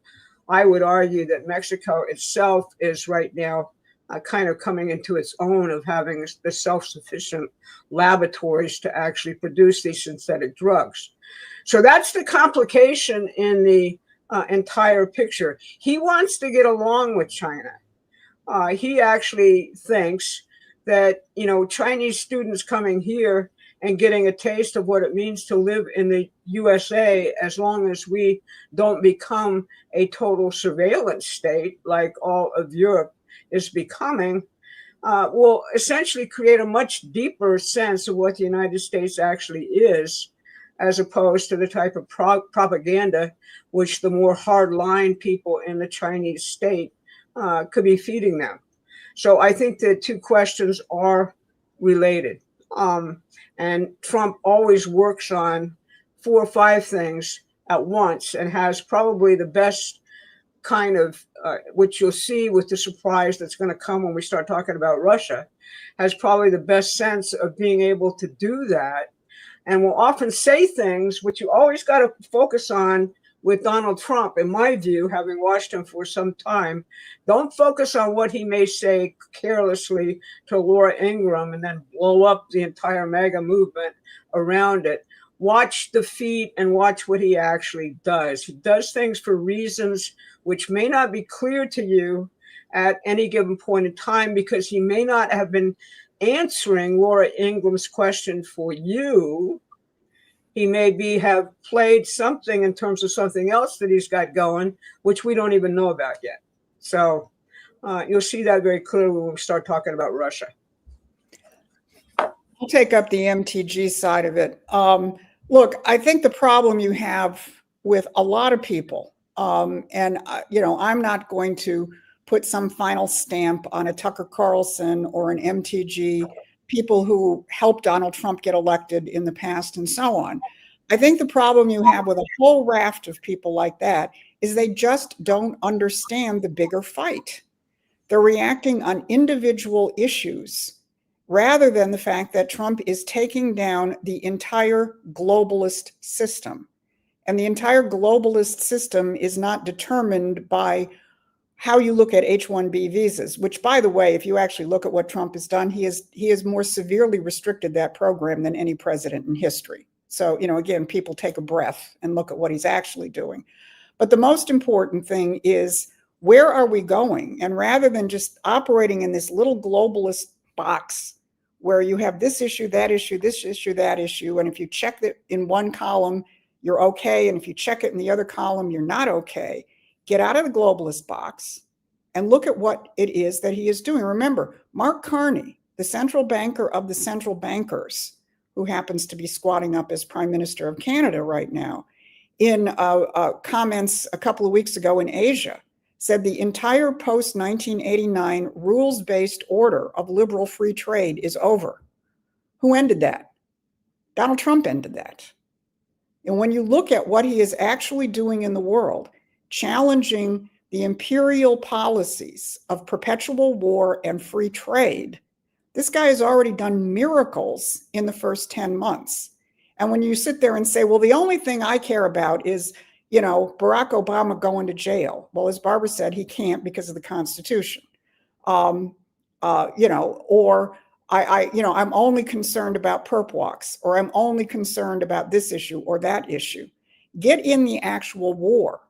I would argue that Mexico itself is right now kind of coming into its own of having the self-sufficient laboratories to actually produce these synthetic drugs. So that's the complication in the entire picture. He wants to get along with China. He actually thinks that, you know, Chinese students coming here and getting a taste of what it means to live in the USA, as long as we don't become a total surveillance state like all of Europe is becoming, will essentially create a much deeper sense of what the United States actually is, as opposed to the type of propaganda which the more hardline people in the Chinese state could be feeding them. So I think the two questions are related. And Trump always works on 4 or 5 things at once and has probably the best kind of, which you'll see with the surprise that's going to come when we start talking about Russia, has probably the best sense of being able to do that, and will often say things which you always got to focus on with Donald Trump, in my view, having watched him for some time. Don't focus on what he may say carelessly to Laura Ingraham and then blow up the entire MAGA movement around it. Watch the feet and watch what he actually does. He does things for reasons which may not be clear to you at any given point in time, because he may not have been answering Laura Ingram's question for you. He may have played something in terms of something else that he's got going, which we don't even know about yet. So you'll see that very clearly when we start talking about Russia. I'll take up the MTG side of it. Look, I think the problem you have with a lot of people, you know, I'm not going to put some final stamp on a Tucker Carlson or an MTG, people who helped Donald Trump get elected in the past and so on. I think the problem you have with a whole raft of people like that is they just don't understand the bigger fight. They're reacting on individual issues rather than the fact that Trump is taking down the entire globalist system. And the entire globalist system is not determined by how you look at H-1B visas, which, by the way, if you actually look at what Trump has done, he has more severely restricted that program than any president in history. So, you know, again, people take a breath and look at what he's actually doing. But the most important thing is, where are we going? And rather than just operating in this little globalist box where you have this issue, that issue, this issue, that issue, and if you check it in one column, you're okay, and if you check it in the other column, you're not okay. Get out of the globalist box and look at what it is that he is doing. Remember, Mark Carney, the central banker of the central bankers, who happens to be squatting up as Prime Minister of Canada right now, in comments a couple of weeks ago in Asia, said the entire post-1989 rules-based order of liberal free trade is over. Who ended that? Donald Trump ended that. And when you look at what he is actually doing in the world, challenging the imperial policies of perpetual war and free trade, this guy has already done miracles in the first 10 months. And when you sit there and say, well, the only thing I care about is, you know, Barack Obama going to jail. Well, as Barbara said, he can't because of the Constitution. Or I'm only concerned about perp walks, or I'm only concerned about this issue or that issue. Get in the actual war.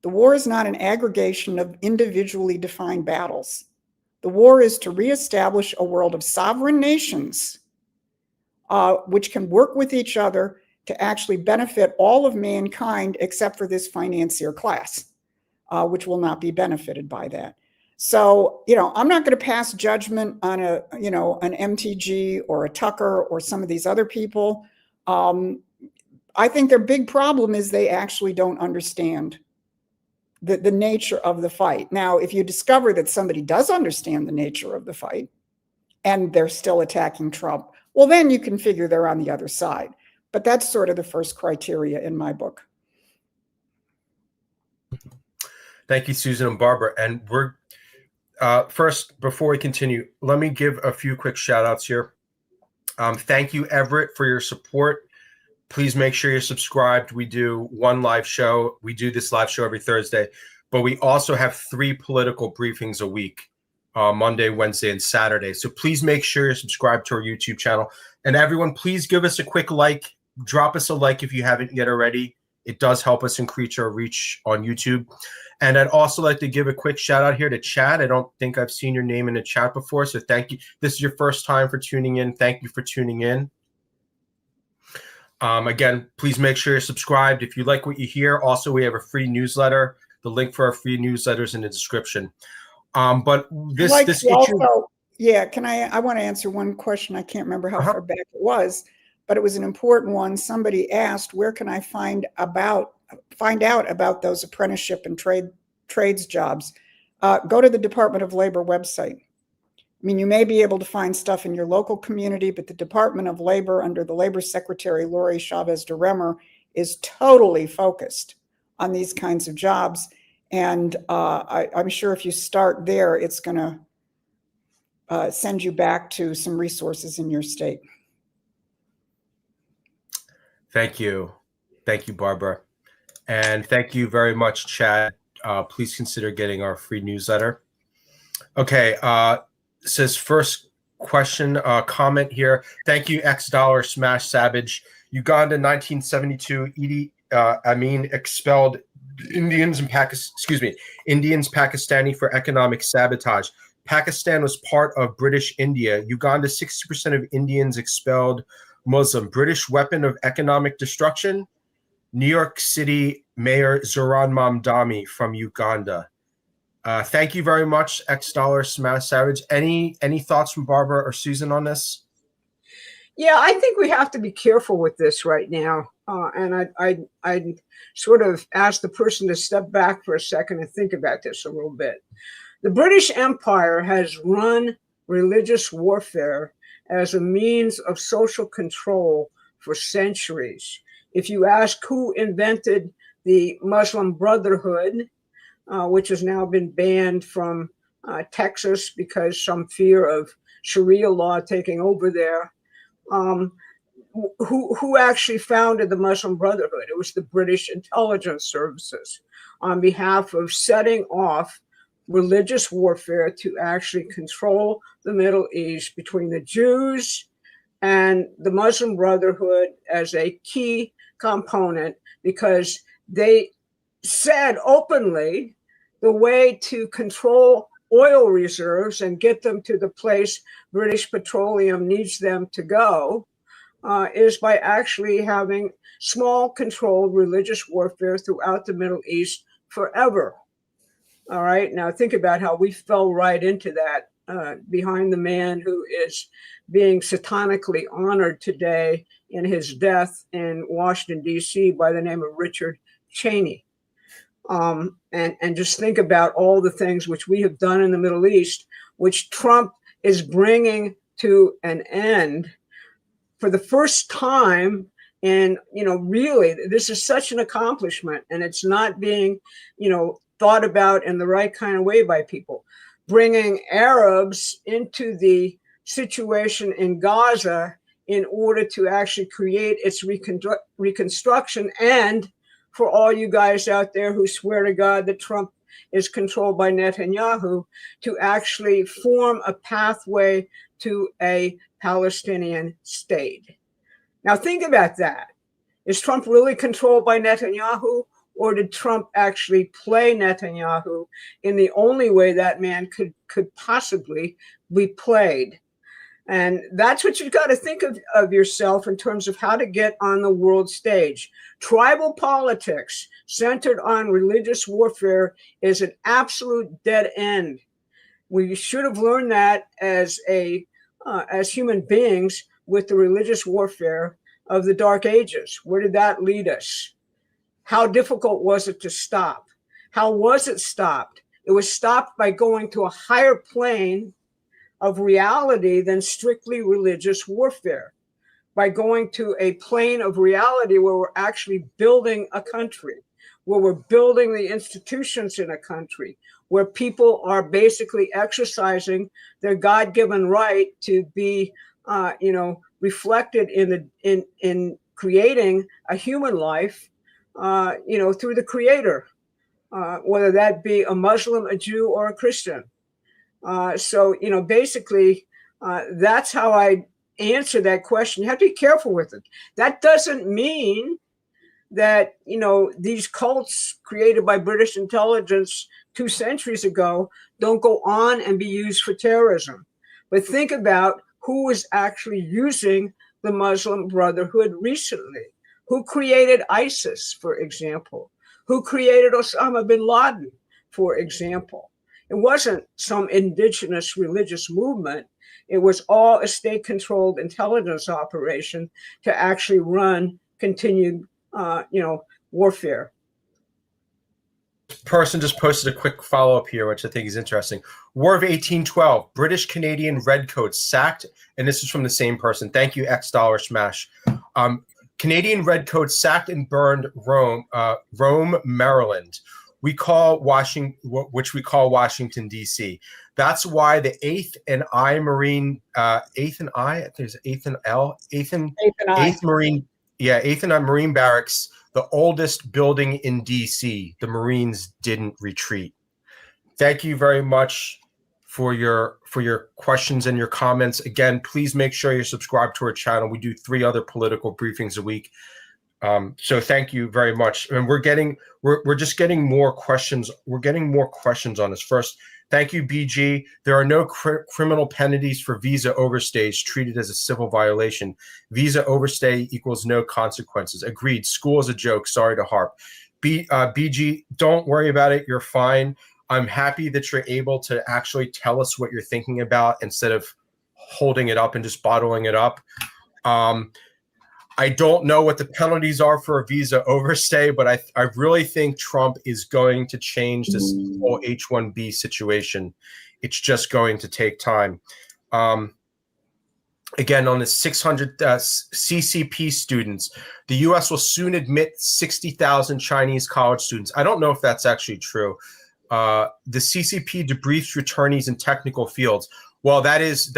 The war is not an aggregation of individually defined battles. The war is to reestablish a world of sovereign nations, which can work with each other to actually benefit all of mankind except for this financier class, which will not be benefited by that. So, I'm not going to pass judgment on an MTG or a Tucker or some of these other people. I think their big problem is they actually don't understand the nature of the fight. Now, if you discover that somebody does understand the nature of the fight and they're still attacking Trump, well, then you can figure they're on the other side. But that's sort of the first criteria in my book. Thank you, Susan and Barbara. And we're first, before we continue, let me give a few quick shout outs here. Thank you, Everett, for your support. Please make sure you're subscribed. We do one live show. We do this live show every Thursday, but we also have 3 political briefings a week, Monday, Wednesday, and Saturday. So please make sure you're subscribed to our YouTube channel. And everyone, please give us a quick like. Drop us a like if you haven't yet already. It does help us increase our reach on YouTube. And I'd also like to give a quick shout out here to Chad. I don't think I've seen your name in the chat before, so thank you. This is your first time for tuning in. Thank you for tuning in. Again, please make sure you're subscribed. If you like what you hear, also we have a free newsletter. The link for our free newsletter is in the description. But this issue. Also, yeah, I want to answer one question. I can't remember how far back it was, but it was an important one. Somebody asked, where can I find out about those apprenticeship and trades jobs? Go to the Department of Labor website. I mean, you may be able to find stuff in your local community, but the Department of Labor under the Labor Secretary, Lori Chavez DeRemer, is totally focused on these kinds of jobs. And I'm sure if you start there, it's going to send you back to some resources in your state. Thank you. Thank you, Barbara. And thank you very much, Chad. Please consider getting our free newsletter. Okay. Says first question, comment here. Thank you, $X Smash Savage. Uganda, 1972. Idi Amin expelled Indians, Pakistani for economic sabotage. Pakistan was part of British India. Uganda, 60% of Indians expelled Muslim. British weapon of economic destruction. New York City Mayor Zoran Mamdani from Uganda. Thank you very much, $X Smash Savage. Any thoughts from Barbara or Susan on this? Yeah, I think we have to be careful with this right now. And I'd sort of ask the person to step back for a second and think about this a little bit. The British Empire has run religious warfare as a means of social control for centuries. If you ask who invented the Muslim Brotherhood, which has now been banned from Texas because some fear of Sharia law taking over there, who actually founded the Muslim Brotherhood? It was the British intelligence services on behalf of setting off religious warfare to actually control the Middle East between the Jews and the Muslim Brotherhood as a key component, because they said openly the way to control oil reserves and get them to the place British Petroleum needs them to go is by actually having small controlled religious warfare throughout the Middle East forever. All right. Now think about how we fell right into that behind the man who is being satanically honored today in his death in Washington, D.C. by the name of Richard Cheney. And just think about all the things which we have done in the Middle East, which Trump is bringing to an end for the first time. And, really, this is such an accomplishment, and it's not being, thought about in the right kind of way by people. Bringing Arabs into the situation in Gaza in order to actually create its reconstruction. And for all you guys out there who swear to God that Trump is controlled by Netanyahu to actually form a pathway to a Palestinian state. Now think about that. Is Trump really controlled by Netanyahu, or did Trump actually play Netanyahu in the only way that man could possibly be played? And that's what you've got to think of yourself in terms of how to get on the world stage. Tribal politics centered on religious warfare is an absolute dead end. We should have learned that as human beings with the religious warfare of the Dark Ages. Where did that lead us? How difficult was it to stop? How was it stopped? It was stopped by going to a higher plane of reality than strictly religious warfare, by going to a plane of reality where we're actually building a country, where we're building the institutions in a country, where people are basically exercising their God-given right to be, reflected in creating a human life, through the Creator, whether that be a Muslim, a Jew, or a Christian. So basically, that's how I answer that question. You have to be careful with it. That doesn't mean that, these cults created by British intelligence 2 centuries ago don't go on and be used for terrorism. But think about who was actually using the Muslim Brotherhood recently. Who created ISIS, for example? Who created Osama bin Laden, for example? It wasn't some indigenous religious movement. It was all a state-controlled intelligence operation to actually run continued, warfare. Person just posted a quick follow-up here, which I think is interesting. War of 1812, British-Canadian redcoats sacked, and this is from the same person. Thank you, X Dollar Smash. Canadian redcoats sacked and burned Rome, Maryland. Which we call Washington, D.C. That's why the 8th and I Marine, 8th and I, there's 8th and L, 8th Marine, 8th and I Marine Barracks, the oldest building in D.C. The Marines didn't retreat. Thank you very much for your questions and your comments. Again, please make sure you're subscribed to our channel. We do 3 other political briefings a week. So thank you very much. And we're just getting more questions. We're getting more questions on this. First, thank you, BG. There are no criminal penalties for visa overstays treated as a civil violation. Visa overstay equals no consequences. Agreed. School is a joke. Sorry to harp. BG, don't worry about it. You're fine. I'm happy that you're able to actually tell us what you're thinking about instead of holding it up and just bottling it up. I don't know what the penalties are for a visa overstay, but I really think Trump is going to change this whole H-1B situation. It's just going to take time. Again, on the 600 CCP students, the U.S. will soon admit 60,000 Chinese college students. I don't know if that's actually true. The CCP debriefs returnees in technical fields. Well, that is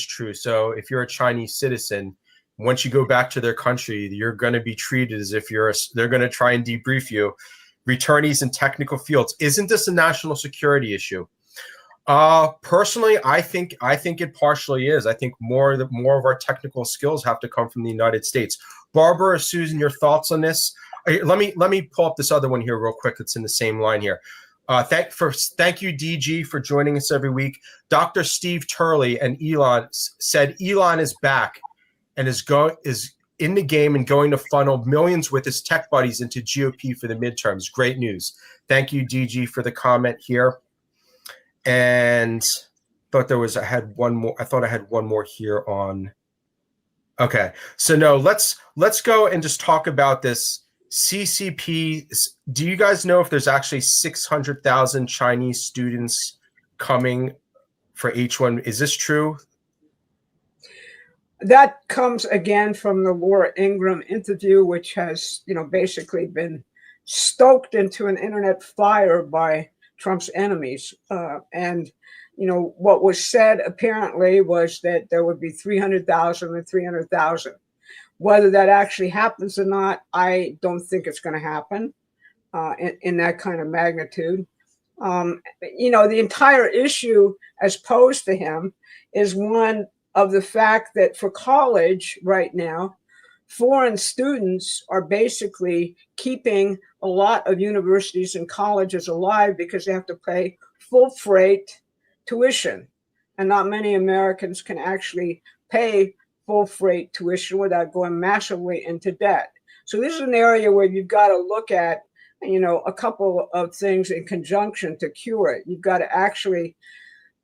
true. So if you're a Chinese citizen, once you go back to their country, you're going to be treated as if they're going to try and debrief you. Returnees in technical fields. Isn't this a national security issue? Personally, I think it partially is. I think more of our technical skills have to come from the United States. Barbara, Susan, your thoughts on this? Let me pull up this other one here real quick. It's in the same line here. Thank you, DG, for joining us every week. Dr. Steve Turley and Elon said Elon is back and is in the game and going to funnel millions with his tech buddies into GOP for the midterms. Great news. Thank you, DG, for the comment here. And I thought I had one more here on. Okay, so no, let's go and just talk about this CCP. Do you guys know if there's actually 600,000 Chinese students coming for H1? Is this true? That comes again from the Laura Ingraham interview, which has, basically been stoked into an internet fire by Trump's enemies. And what was said apparently was that there would be 300,000 and 300,000. Whether that actually happens or not, I don't think it's going to happen. in that kind of magnitude. The entire issue as posed to him is one of the fact that for college right now, foreign students are basically keeping a lot of universities and colleges alive because they have to pay full freight tuition. And not many Americans can actually pay full freight tuition without going massively into debt. So this is an area where you've got to look at, a couple of things in conjunction to cure it. You've got to actually,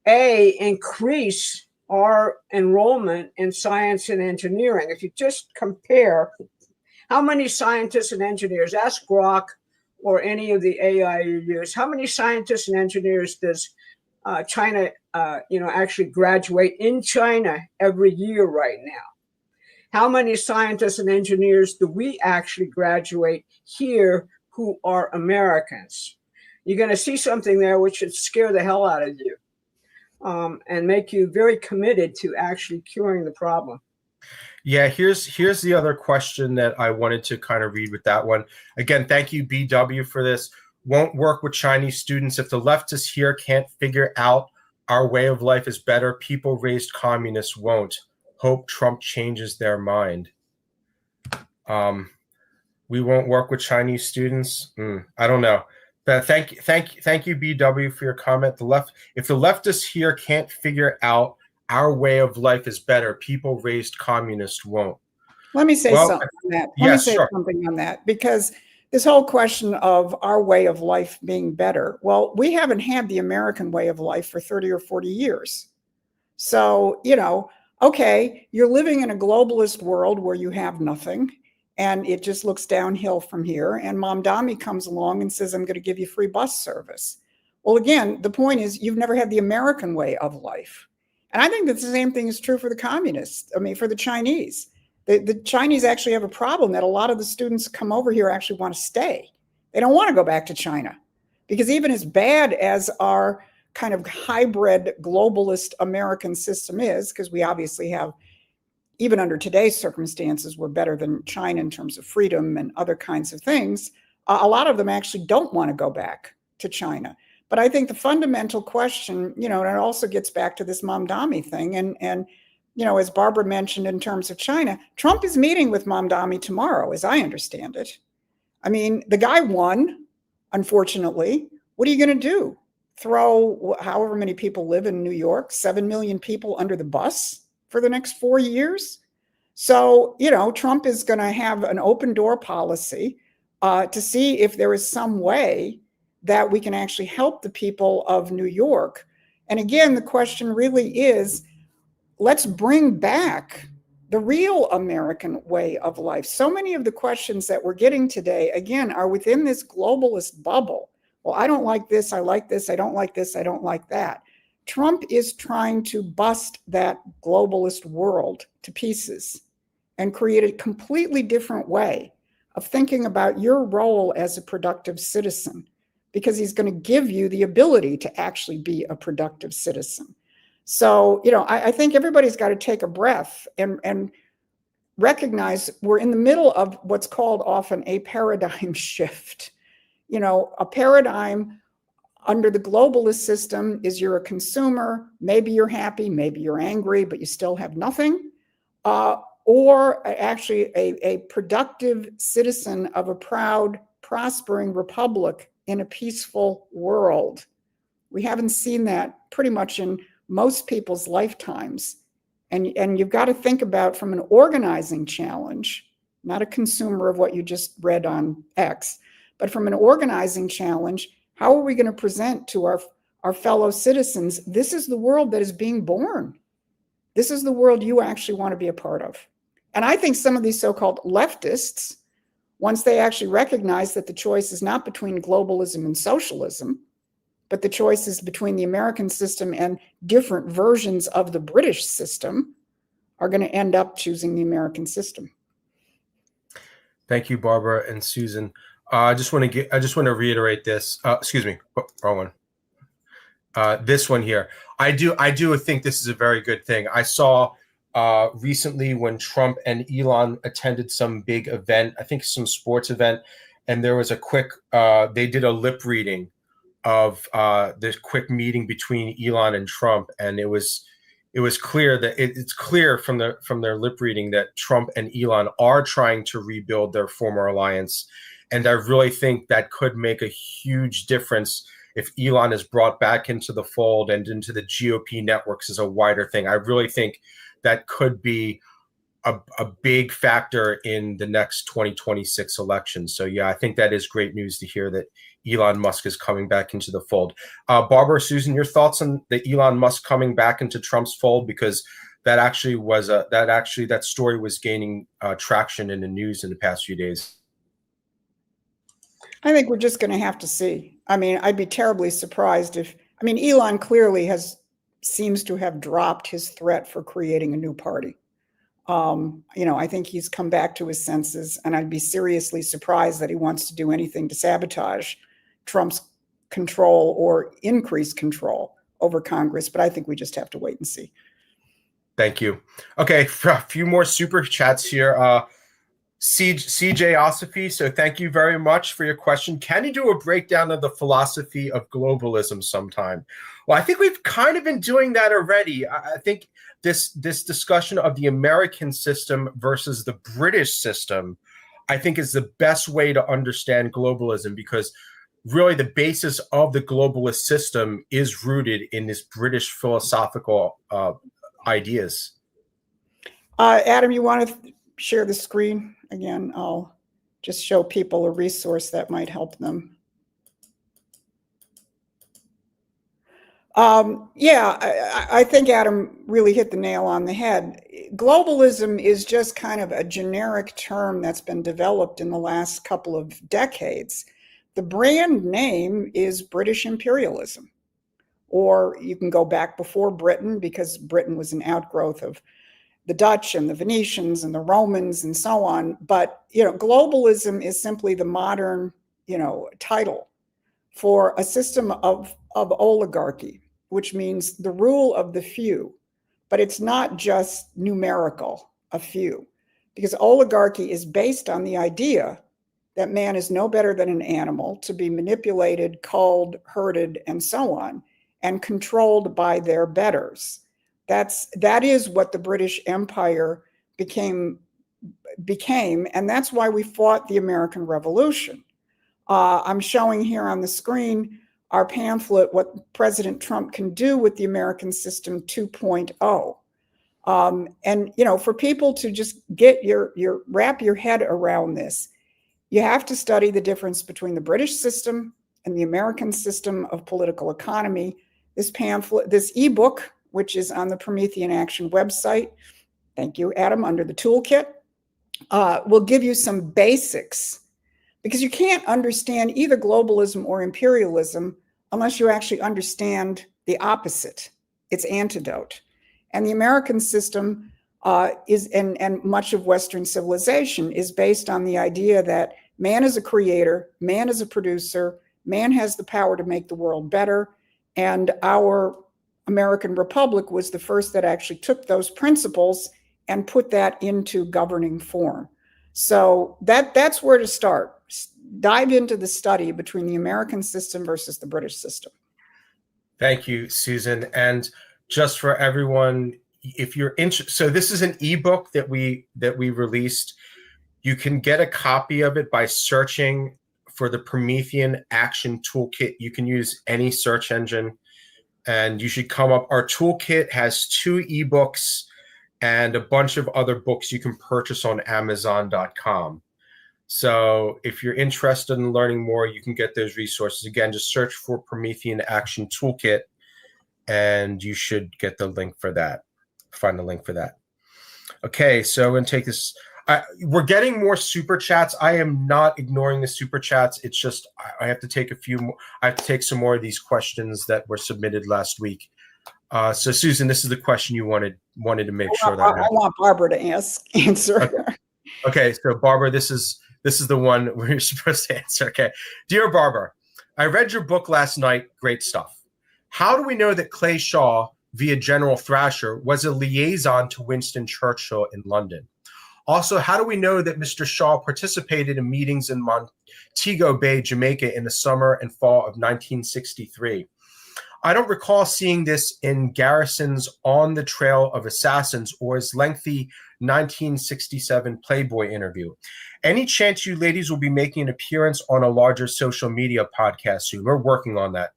increase our enrollment in science and engineering. If you just compare how many scientists and engineers, ask Grok or any of the AI you use, how many scientists and engineers does China, actually graduate in China every year right now? How many scientists and engineers do we actually graduate here who are Americans? You're going to see something there which should scare the hell out of you and make you very committed to actually curing the problem. Yeah, here's the other question that I wanted to kind of read with that one. Again, thank you, BW, for this. Won't work with Chinese students. If the leftists here can't figure out our way of life is better, people raised communists won't. Hope Trump changes their mind. We won't work with Chinese students. I don't know. But thank you, BW, for your comment. If the leftists here can't figure out our way of life is better, people raised communists won't. Let me say something on that. Let me say something on that, because this whole question of our way of life being better, well, we haven't had the American way of life for 30 or 40 years. So, okay, you're living in a globalist world where you have nothing and it just looks downhill from here. And Mamdani comes along and says, I'm going to give you free bus service. Well, again, the point is you've never had the American way of life. And I think that the same thing is true for the communists. I mean, for the Chinese. The Chinese actually have a problem that a lot of the students come over here actually want to stay. They don't want to go back to China, because even as bad as our kind of hybrid globalist American system is, because we obviously have, even under today's circumstances, we're better than China in terms of freedom and other kinds of things. A lot of them actually don't want to go back to China. But I think the fundamental question, and it also gets back to this Mamdani thing. And as Barbara mentioned in terms of China, Trump is meeting with Mamdani tomorrow, as I understand it. I mean, the guy won, unfortunately. What are you going to do? Throw however many people live in New York, 7 million people under the bus for the next 4 years? So, Trump is going to have an open door policy to see if there is some way that we can actually help the people of New York. And again, the question really is, let's bring back the real American way of life. So many of the questions that we're getting today, again, are within this globalist bubble. Well, I don't like this, I like this, I don't like this, I don't like that. Trump is trying to bust that globalist world to pieces and create a completely different way of thinking about your role as a productive citizen, because he's going to give you the ability to actually be a productive citizen. So, I think everybody's got to take a breath and recognize we're in the middle of what's called often a paradigm shift. A paradigm under the globalist system is you're a consumer, maybe you're happy, maybe you're angry, but you still have nothing, or actually a productive citizen of a proud, prospering republic in a peaceful world. We haven't seen that pretty much in most people's lifetimes. And you've got to think about, from an organizing challenge, not a consumer of what you just read on X, but from an organizing challenge, how are we going to present to our fellow citizens, this is the world that is being born. This is the world you actually want to be a part of. And I think some of these so-called leftists, once they actually recognize that the choice is not between globalism and socialism, but the choice is between the American system and different versions of the British system, are going to end up choosing the American system. Thank you, Barbara and Susan. I just want to reiterate this. Excuse me, wrong one. This one here. I do think this is a very good thing. I saw recently when Trump and Elon attended some big event, I think some sports event, and there was a quick, they did a lip reading of this quick meeting between Elon and Trump, and it was clear that it's clear from their lip reading that Trump and Elon are trying to rebuild their former alliance, and I really think that could make a huge difference if Elon is brought back into the fold and into the GOP networks as a wider thing. I really think that could be a big factor in the next 2026 election. So yeah, I think that is great news to hear that Elon Musk is coming back into the fold. Barbara, Susan, your thoughts on the Elon Musk coming back into Trump's fold, because that actually was that story was gaining traction in the news in the past few days. I think we're just going to have to see. I mean, I'd be terribly surprised if, I mean, Elon clearly seems to have dropped his threat for creating a new party. I think he's come back to his senses, and I'd be seriously surprised that he wants to do anything to sabotage Trump's control or increase control over Congress. But I think we just have to wait and see. Thank you. Okay, for a few more super chats here. CJ Ossify, so thank you very much for your question. Can you do a breakdown of the philosophy of globalism sometime? Well, I think we've kind of been doing that already. I think this discussion of the American system versus the British system, I think, is the best way to understand globalism, because really the basis of the globalist system is rooted in this British philosophical ideas. Adam, you want to share the screen again? I'll just show people a resource that might help them. I think Adam really hit the nail on the head. Globalism is just kind of a generic term that's been developed in the last couple of decades. The brand name is British imperialism, or you can go back before Britain, because Britain was an outgrowth of the Dutch and the Venetians and the Romans and so on. But, globalism is simply the modern, title for a system of oligarchy, which means the rule of the few. But it's not just numerical, a few, because oligarchy is based on the idea that man is no better than an animal, to be manipulated, culled, herded, and so on, and controlled by their betters. That is what the British Empire became, and that's why we fought the American Revolution. I'm showing here on the screen our pamphlet, What President Trump Can Do with the American System 2.0. And for people to just get wrap your head around this, you have to study the difference between the British system and the American system of political economy. This pamphlet, this ebook, which is on the Promethean Action website, thank you, Adam, under the toolkit, will give you some basics, because you can't understand either globalism or imperialism unless you actually understand the opposite, its antidote. And the American system and much of Western civilization is based on the idea that man is a creator, man is a producer, man has the power to make the world better. And our American Republic was the first that actually took those principles and put that into governing form. So that's where to start. Dive into the study between the American system versus the British system. Thank you, Susan. And just for everyone, if you're interested, so this is an ebook that we released. You can get a copy of it by searching for the Promethean Action Toolkit. You can use any search engine, and you should come up. Our toolkit has 2 ebooks and a bunch of other books you can purchase on Amazon.com. So if you're interested in learning more, you can get those resources. Again, just search for Promethean Action Toolkit, and you should get the link for that. Find the link for that. Okay, so I'm going to take this. We're getting more super chats. I am not ignoring the super chats. It's just I have to take a few more. I have to take some more of these questions that were submitted last week. So Susan, this is the question you wanted to make sure that I want Barbara to answer. Okay, so Barbara, this is the one where you're supposed to answer. Okay, dear Barbara, I read your book last night. Great stuff. How do we know that Clay Shaw, via General Thrasher, was a liaison to Winston Churchill in London? Also, how do we know that Mr. Shaw participated in meetings in Montego Bay, Jamaica in the summer and fall of 1963? I don't recall seeing this in Garrison's On the Trail of Assassins or his lengthy 1967 Playboy interview. Any chance you ladies will be making an appearance on a larger social media podcast soon? We're working on that.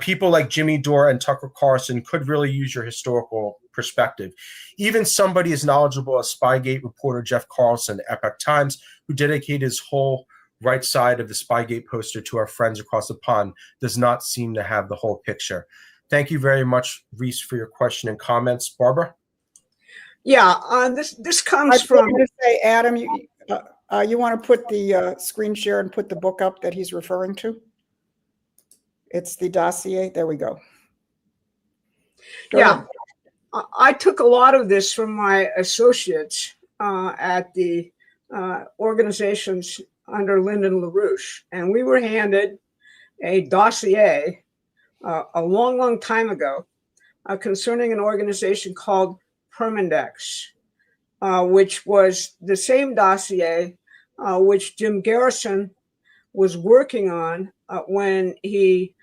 People like Jimmy Dore and Tucker Carlson could really use your historical perspective. Even somebody as knowledgeable as Spygate reporter Jeff Carlson at Epoch Times, who dedicated his whole right side of the Spygate poster to our friends across the pond, does not seem to have the whole picture. Thank you very much, Reese, for your question and comments. Barbara? Yeah, this comes from. I was going to say, Adam, you want to put the screen share and put the book up that he's referring to? It's the dossier. There we go. Yeah, I took a lot of this from my associates at the organizations under Lyndon LaRouche, and we were handed a dossier a long time ago concerning an organization called Permindex, which was the same dossier which Jim Garrison was working on when he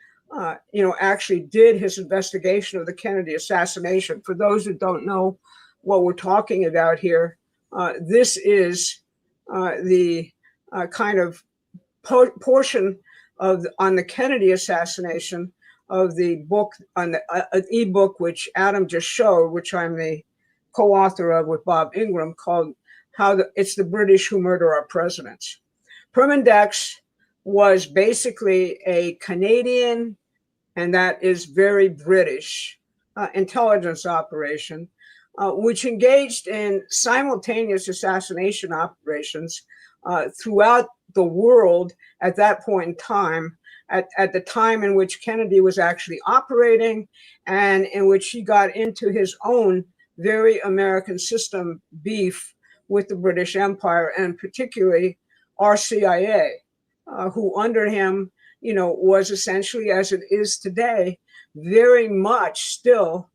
actually did his investigation of the Kennedy assassination. For those who don't know what we're talking about here, this is the kind of portion of on the Kennedy assassination of the book, on the ebook which Adam just showed, which I'm the co-author of with Bob Ingram, called It's the British Who Murder Our Presidents. Permindex was basically a Canadian, and that is very British, intelligence operation, which engaged in simultaneous assassination operations throughout the world at that point in time, at the time in which Kennedy was actually operating and in which he got into his own very American system beef with the British Empire, and particularly our CIA, who under him, was essentially, as it is today, very much still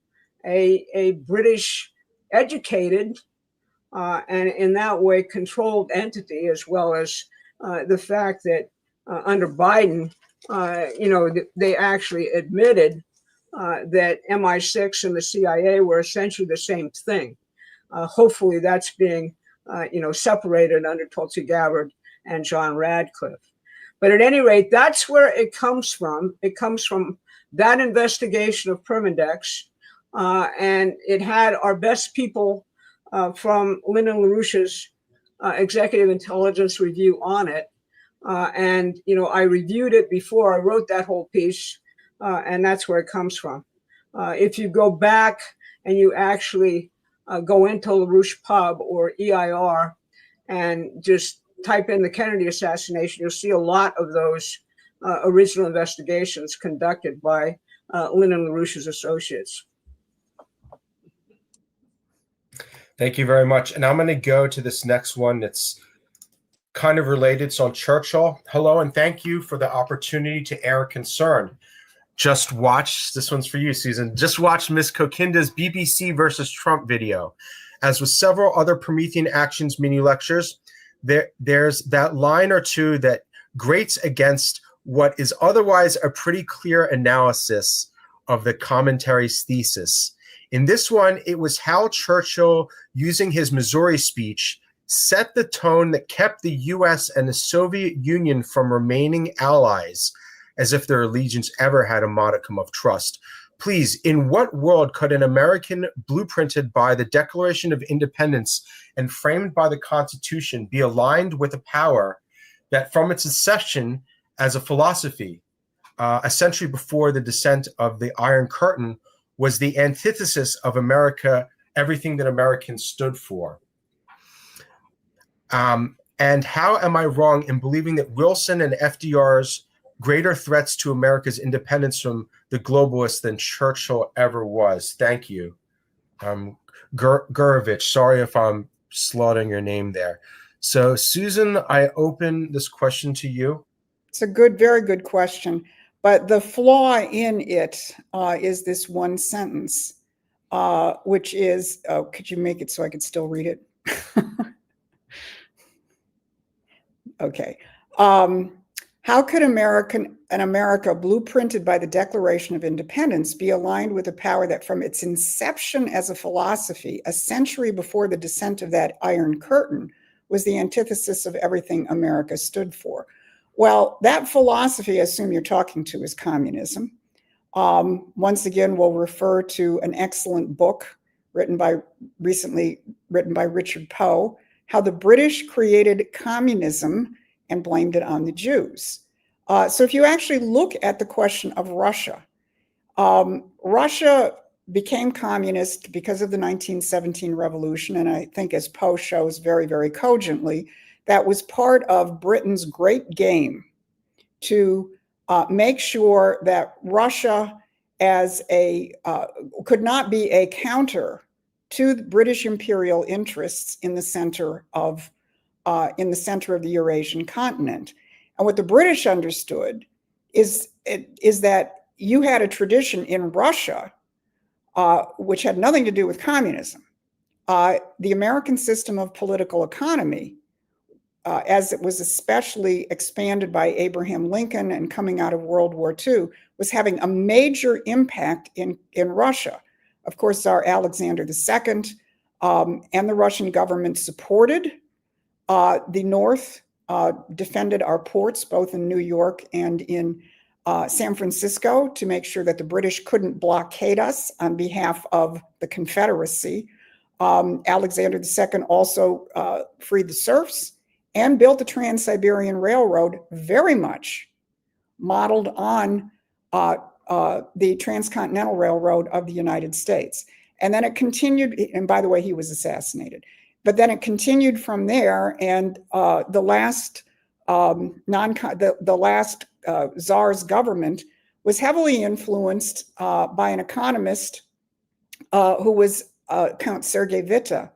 a British educated and in that way controlled entity, as well as the fact that under Biden, they actually admitted that MI6 and the CIA were essentially the same thing. Hopefully that's being, separated under Tulsi Gabbard and John Radcliffe. But at any rate, that's where it comes from. It comes from that investigation of Permindex, and it had our best people from Lyndon LaRouche's Executive Intelligence Review on it. And I reviewed it before I wrote that whole piece, and that's where it comes from. If you go back and you actually go into LaRouche Pub or EIR and just type in the Kennedy assassination, you'll see a lot of those original investigations conducted by Lyndon LaRouche's associates. Thank you very much. And I'm going to go to this next one that's kind of related. It's on Churchill. Hello, and thank you for the opportunity to air a concern. Just watch, this one's for you, Susan. Just watch Ms. Kokinda's BBC versus Trump video. As with several other Promethean Actions mini lectures, there's that line or two that grates against what is otherwise a pretty clear analysis of the commentary's thesis. In this one, it was how Churchill, using his Missouri speech, set the tone that kept the U.S. and the Soviet Union from remaining allies, as if their allegiance ever had a modicum of trust. Please, in what world could an American blueprinted by the Declaration of Independence and framed by the Constitution be aligned with a power that from its inception as a philosophy, a century before the descent of the Iron Curtain, was the antithesis of America, everything that Americans stood for? And how am I wrong in believing that Wilson and FDR's greater threats to America's independence from the globalists than Churchill ever was? Thank you. Gurovich, sorry if I'm slaughtering your name there. So Susan, I open this question to you. It's a good, very good question. But the flaw in it is this one sentence, which is, could you make it so I could still read it? Okay. How could an America blueprinted by the Declaration of Independence be aligned with a power that from its inception as a philosophy, a century before the descent of that Iron Curtain, was the antithesis of everything America stood for? Well, that philosophy, I assume you're talking to, is communism. Once again, we'll refer to an excellent book recently written by Richard Poe, How the British Created Communism and Blamed it on the Jews. So if you actually look at the question of Russia, Russia became communist because of the 1917 revolution. And I think, as Poe shows very, very cogently, that was part of Britain's great game to make sure that Russia could not be a counter to the British imperial interests in the center of the Eurasian continent. And what the British understood is that you had a tradition in Russia which had nothing to do with communism. The American system of political economy, as it was especially expanded by Abraham Lincoln and coming out of World War II, was having a major impact in Russia. Of course, Tsar Alexander II and the Russian government supported the North, defended our ports, both in New York and in San Francisco, to make sure that the British couldn't blockade us on behalf of the Confederacy. Alexander II also freed the serfs and built the Trans-Siberian Railroad, very much modeled on the Transcontinental Railroad of the United States. And then it continued, and by the way, he was assassinated. But then it continued from there, and the last Tsar's government was heavily influenced by an economist who was Count Sergei Witte,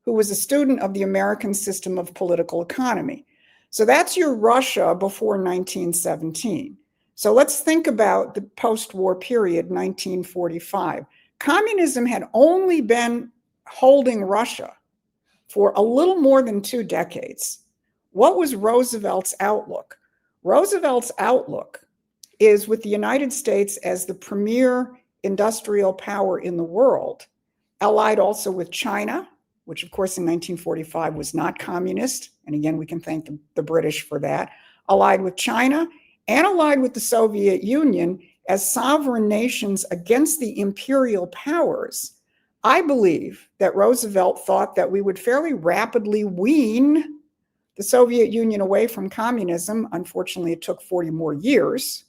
who was a student of the American system of political economy. So that's your Russia before 1917. So let's think about the post-war period, 1945. Communism had only been holding Russia for a little more than 2 decades. What was Roosevelt's outlook? Roosevelt's outlook is, with the United States as the premier industrial power in the world, allied also with China, which of course in 1945 was not communist, and again we can thank the British for that, allied with China and allied with the Soviet Union as sovereign nations against the imperial powers. I believe that Roosevelt thought that we would fairly rapidly wean the Soviet Union away from communism. Unfortunately, it took 40 more years,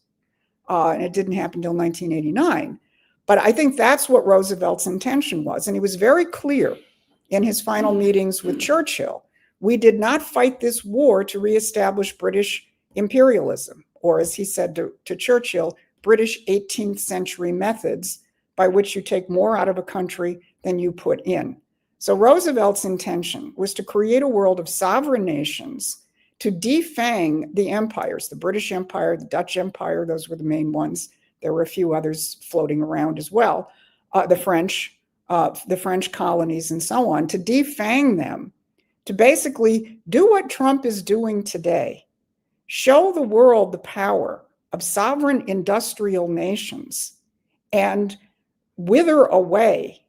and it didn't happen until 1989. But I think that's what Roosevelt's intention was. And he was very clear in his final meetings with Churchill. We did not fight this war to reestablish British imperialism, or as he said to Churchill, British 18th century methods by which you take more out of a country than you put in. So Roosevelt's intention was to create a world of sovereign nations, to defang the empires, the British Empire, the Dutch Empire, those were the main ones. There were a few others floating around as well, the French colonies and so on, to defang them, to basically do what Trump is doing today, show the world the power of sovereign industrial nations and wither away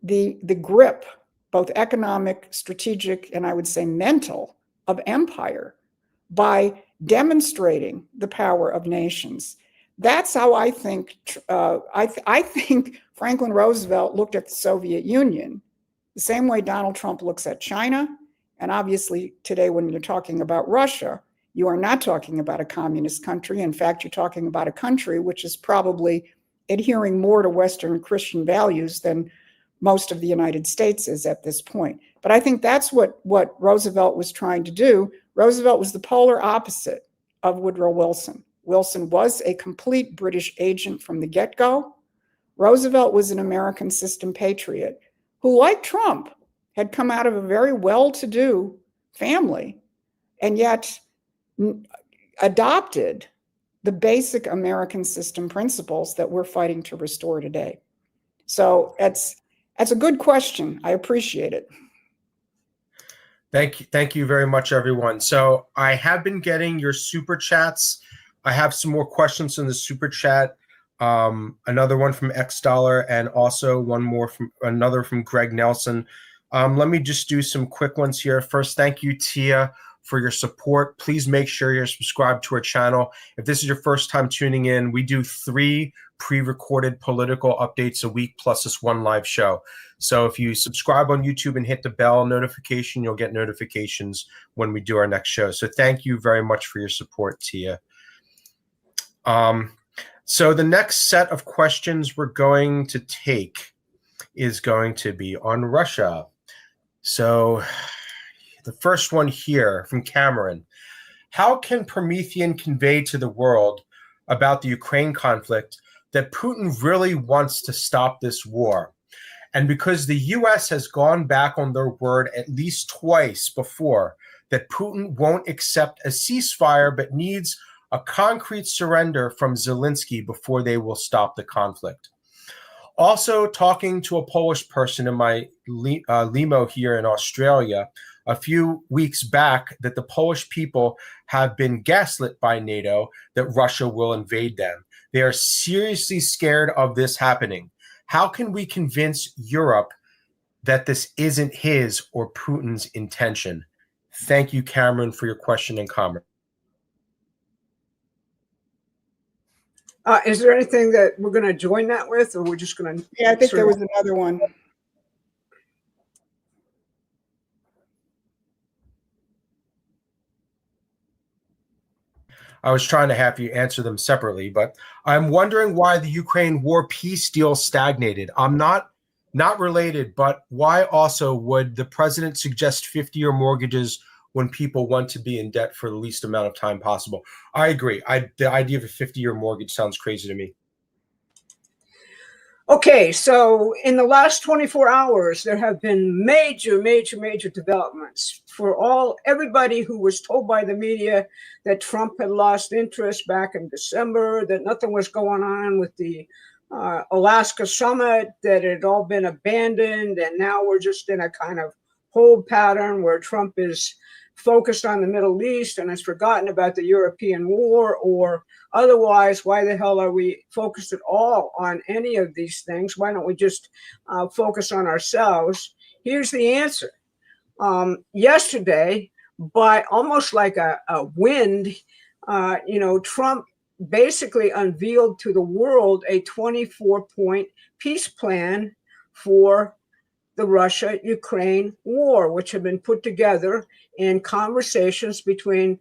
the grip, both economic, strategic, and I would say mental, of empire by demonstrating the power of nations. That's how I think. I think Franklin Roosevelt looked at the Soviet Union the same way Donald Trump looks at China. And obviously today, when you're talking about Russia, you are not talking about a communist country. In fact, you're talking about a country which is probably adhering more to Western Christian values than most of the United States is at this point. But I think that's what Roosevelt was trying to do. Roosevelt was the polar opposite of Woodrow Wilson. Wilson was a complete British agent from the get-go. Roosevelt was an American system patriot who, like Trump, had come out of a very well-to-do family and yet adopted the basic American system principles that we're fighting to restore today. So that's a good question. I appreciate it. Thank you very much, everyone. So I have been getting your super chats. I have some more questions in the super chat. Another one from X Dollar, and also another from Greg Nelson. Let me just do some quick ones here. First, thank you, Tia, for your support. Please make sure you're subscribed to our channel. If this is your first time tuning in, we do 3 pre-recorded political updates a week plus this one live show. So if you subscribe on YouTube and hit the bell notification, you'll get notifications when we do our next show. So thank you very much for your support, Tia. So the next set of questions we're going to take is going to be on Russia. So the first one here from Cameron. How can Promethean convey to the world about the Ukraine conflict that Putin really wants to stop this war? And because the US has gone back on their word at least twice before that Putin won't accept a ceasefire but needs a concrete surrender from Zelensky before they will stop the conflict. Also, talking to a Polish person in my limo here in Australia a few weeks back, that the Polish people have been gaslit by NATO that Russia will invade them. They are seriously scared of this happening. How can we convince Europe that this isn't his or Putin's intention? Thank you, Cameron, for your question and comment. Is there anything that we're going to join that with, or we're just going to? Yeah, I think there was another one. I was trying to have you answer them separately, but I'm wondering why the Ukraine war peace deal stagnated. I'm not related, but why also would the president suggest 50-year mortgages when people want to be in debt for the least amount of time possible? I agree. The idea of a 50-year mortgage sounds crazy to me. Okay, so in the last 24 hours, there have been major developments for everybody who was told by the media that Trump had lost interest back in December, that nothing was going on with the Alaska summit, that it had all been abandoned, and now we're just in a kind of hold pattern where Trump is focused on the Middle East and has forgotten about the European war, or otherwise, why the hell are we focused at all on any of these things? Why don't we just focus on ourselves? Here's the answer. Yesterday, by almost like a wind, Trump basically unveiled to the world a 24-point peace plan for the Russia-Ukraine war, which had been put together in conversations between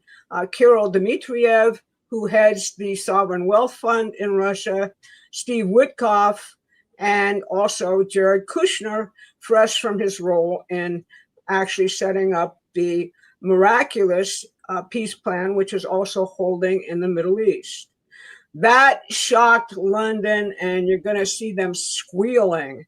Kirill Dmitriev, who heads the Sovereign Wealth Fund in Russia, Steve Witkoff, and also Jared Kushner, fresh from his role in actually setting up the miraculous peace plan, which is also holding in the Middle East. That shocked London, and you're going to see them squealing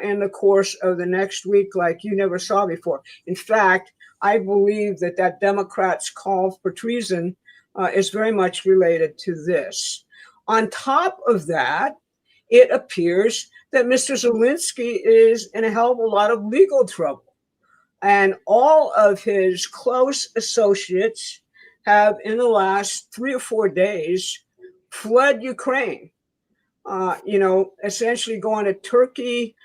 in the course of the next week like you never saw before. In fact, I believe that Democrats' call for treason is very much related to this. On top of that, it appears that Mr. Zelensky is in a hell of a lot of legal trouble. And all of his close associates have, in the last 3 or 4 days, fled Ukraine, essentially going to Turkey,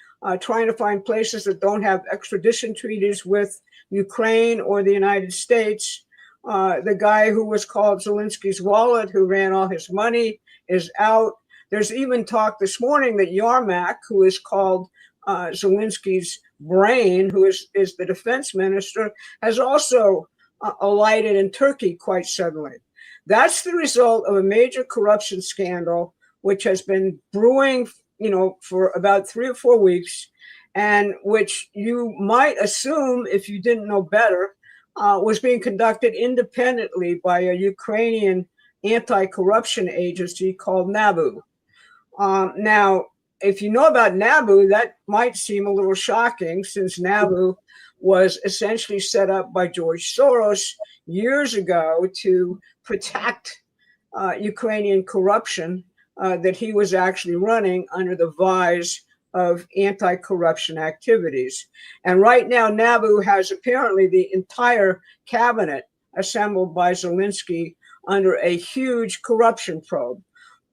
trying to find places that don't have extradition treaties with Ukraine or the United States. The guy who was called Zelensky's wallet, who ran all his money, is out. There's even talk this morning that Yarmak, who is called Zelensky's brain, who is the defense minister, has also alighted in Turkey quite suddenly. That's the result of a major corruption scandal, which has been brewing, for about 3 or 4 weeks, and which you might assume, if you didn't know better, was being conducted independently by a Ukrainian anti-corruption agency called NABU. Now, if you know about NABU, that might seem a little shocking, since NABU was essentially set up by George Soros years ago to protect Ukrainian corruption that he was actually running under the guise of anti-corruption activities. And right now, NABU has apparently the entire cabinet assembled by Zelensky under a huge corruption probe.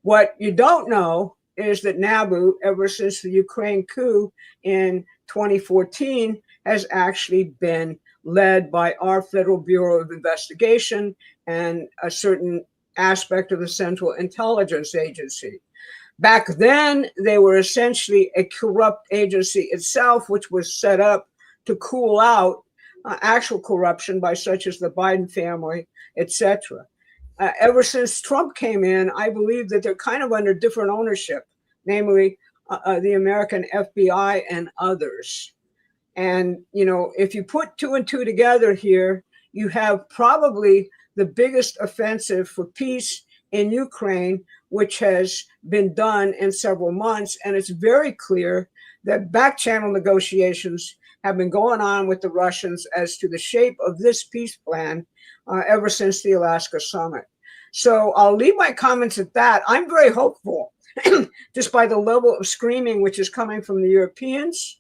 What you don't know is that NABU, ever since the Ukraine coup in 2014, has actually been led by our Federal Bureau of Investigation and a certain aspect of the Central Intelligence Agency. Back then, they were essentially a corrupt agency itself, which was set up to cool out actual corruption by such as the Biden family, etc. Ever since Trump came in, I believe that they're kind of under different ownership, namely the American FBI and others. And, you know, if you put two and two together here, you have probably the biggest offensive for peace in Ukraine, which has been done in several months. And it's very clear that back channel negotiations have been going on with the Russians as to the shape of this peace plan ever since the Alaska summit. So I'll leave my comments at that. I'm very hopeful, just by the level of screaming which is coming from the Europeans.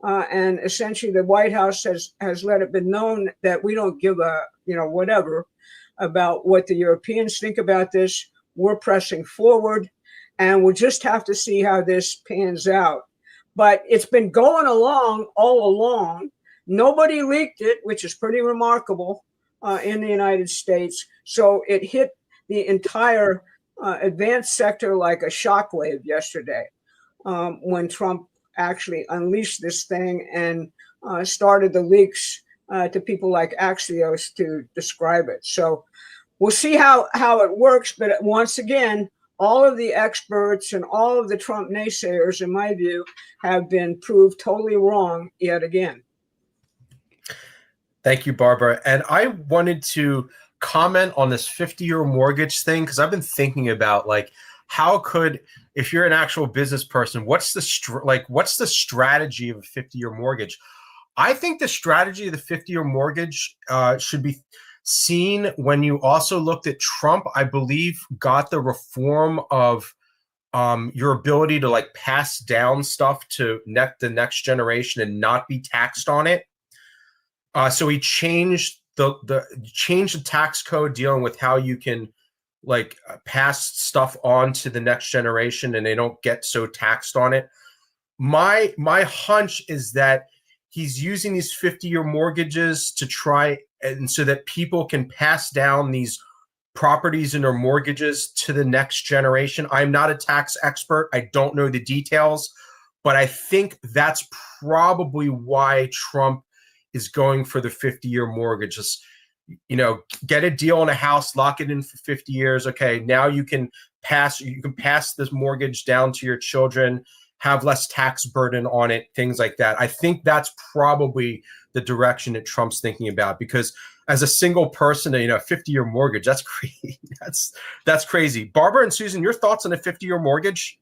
And essentially the White House has let it be known that we don't give a, whatever about what the Europeans think about this. We're pressing forward, and we'll just have to see how this pans out. But it's been going along all along. Nobody leaked it, which is pretty remarkable in the United States. So it hit the entire advanced sector like a shockwave yesterday when Trump actually unleashed this thing and started the leaks to people like Axios to describe it. So we'll see how it works. But once again, all of the experts and all of the Trump naysayers, in my view, have been proved totally wrong yet again. Thank you, Barbara. And I wanted to comment on this 50-year mortgage thing, because I've been thinking about, like, how could, if you're an actual business person, what's the strategy of a 50-year mortgage? I think the strategy of the 50-year mortgage should be seen when you also looked at Trump, I believe, got the reform of your ability to like pass down stuff to the next generation and not be taxed on it. So he changed the tax code dealing with how you can like pass stuff on to the next generation and they don't get so taxed on it. My hunch is that he's using these 50-year mortgages to try and so that people can pass down these properties and their mortgages to the next generation. I'm not a tax expert. I don't know the details, but I think that's probably why Trump is going for the 50-year mortgage. Just, get a deal on a house, lock it in for 50 years. Okay, now you can pass this mortgage down to your children, have less tax burden on it, things like that. I think that's probably the direction that Trump's thinking about, because as a single person, a 50-year mortgage, that's crazy. That's crazy. Barbara and Susan, your thoughts on a 50-year mortgage?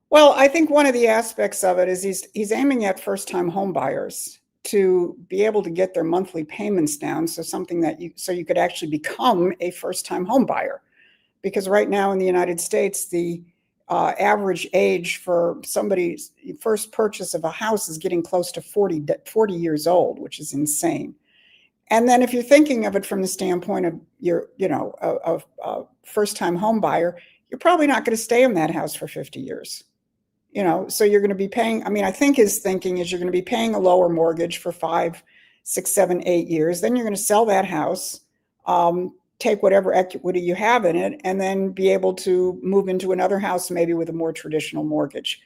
Well, I think one of the aspects of it is he's aiming at first-time home buyers to be able to get their monthly payments down, so you could actually become a first-time home buyer. Because right now in the United States, the average age for somebody's first purchase of a house is getting close to 40 years old, which is insane. And then if you're thinking of it from the standpoint of a first-time home buyer, you're probably not going to stay in that house for 50 years. So you're going to be paying, I think his thinking is you're going to be paying a lower mortgage for 5, 6, 7, 8 years. Then you're going to sell that house, take whatever equity you have in it, and then be able to move into another house, maybe with a more traditional mortgage.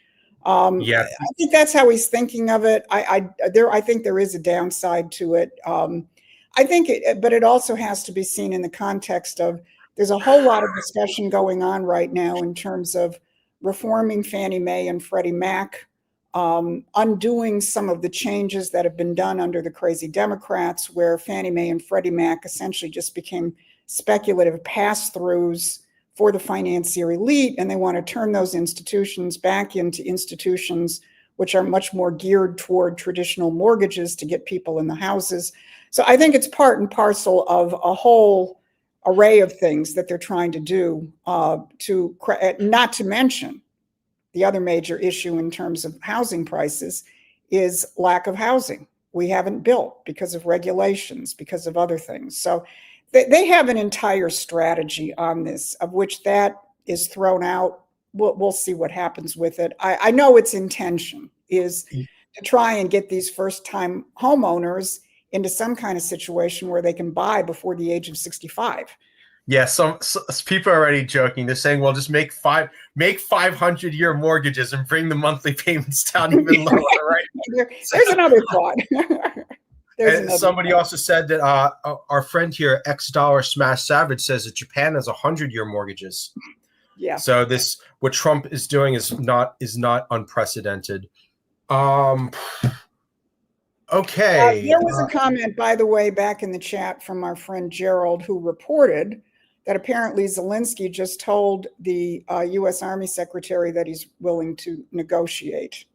Yeah, I think that's how he's thinking of it. I think there is a downside to it. But it also has to be seen in the context of there's a whole lot of discussion going on right now in terms of reforming Fannie Mae and Freddie Mac, undoing some of the changes that have been done under the crazy Democrats, where Fannie Mae and Freddie Mac essentially just became speculative pass-throughs for the financier elite, and they want to turn those institutions back into institutions which are much more geared toward traditional mortgages to get people in the houses. So I think it's part and parcel of a whole array of things that they're trying to do, not to mention the other major issue in terms of housing prices is lack of housing. We haven't built because of regulations, because of other things. So they have an entire strategy on this, of which that is thrown out. We'll see what happens with it. I know its intention is to try and get these first-time homeowners into some kind of situation where they can buy before the age of 65. Yeah, some people are already joking. They're saying, "Well, just make 500-year mortgages and bring the monthly payments down even lower." Right? There's another thought. Somebody also said that our friend here, $X Smash Savage, says that Japan has 100-year mortgages. Yeah. So what Trump is doing is not unprecedented. Okay. There was a comment, by the way, back in the chat from our friend Gerald, who reported that apparently Zelensky just told the U.S. Army Secretary that he's willing to negotiate.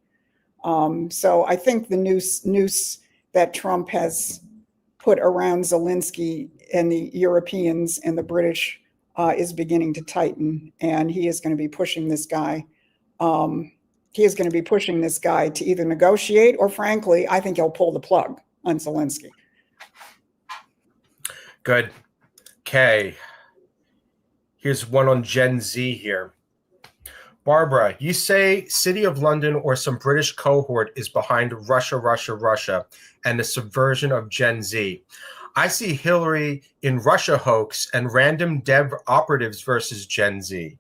So I think the noose that Trump has put around Zelensky and the Europeans and the British is beginning to tighten, and he is going to be pushing this guy. He is going to be pushing this guy to either negotiate or, frankly, I think he'll pull the plug on Zelensky. Good. Okay. Here's one on Gen Z here. Barbara, you say City of London or some British cohort is behind Russia, and the subversion of Gen Z. I see Hillary in Russia hoax and random dev operatives versus Gen Z.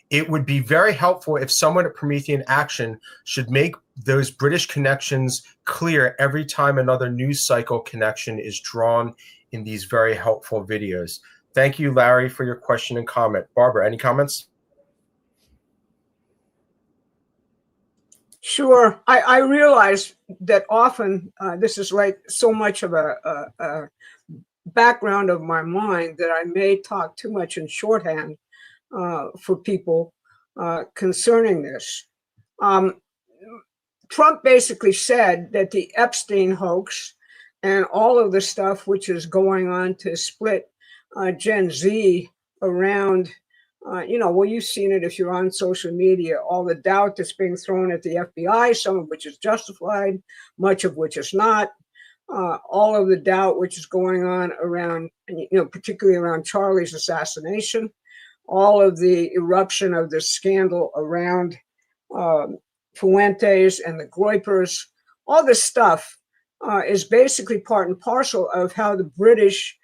It would be very helpful if someone at Promethean Action should make those British connections clear every time another news cycle connection is drawn in these very helpful videos. Thank you, Larry, for your question and comment. Barbara, any comments? Sure. I realize that often this is like so much of a background of my mind that I may talk too much in shorthand for people concerning this. Trump basically said that the Epstein hoax and all of the stuff which is going on to split Gen Z around, well, you've seen it if you're on social media, all the doubt that's being thrown at the FBI, some of which is justified, much of which is not. All of the doubt which is going on around, particularly around Charlie's assassination, all of the eruption of the scandal around Fuentes and the Groypers, all this stuff is basically part and parcel of how the British,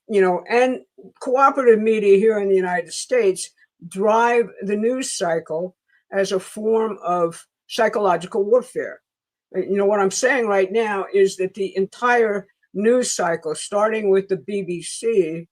and cooperative media here in the United States drive the news cycle as a form of psychological warfare. What I'm saying right now is that the entire news cycle, starting with the BBC,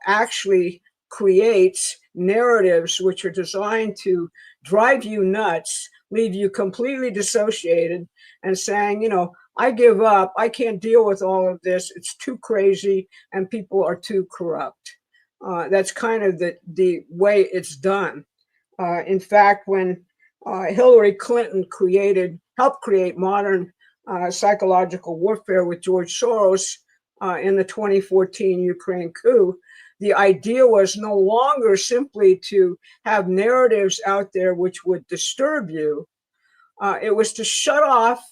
actually creates narratives which are designed to drive you nuts, leave you completely dissociated and saying, I give up. I can't deal with all of this. It's too crazy and people are too corrupt. That's kind of the way it's done. In fact, when Hillary Clinton helped create modern psychological warfare with George Soros in the 2014 Ukraine coup, the idea was no longer simply to have narratives out there which would disturb you. It was to shut off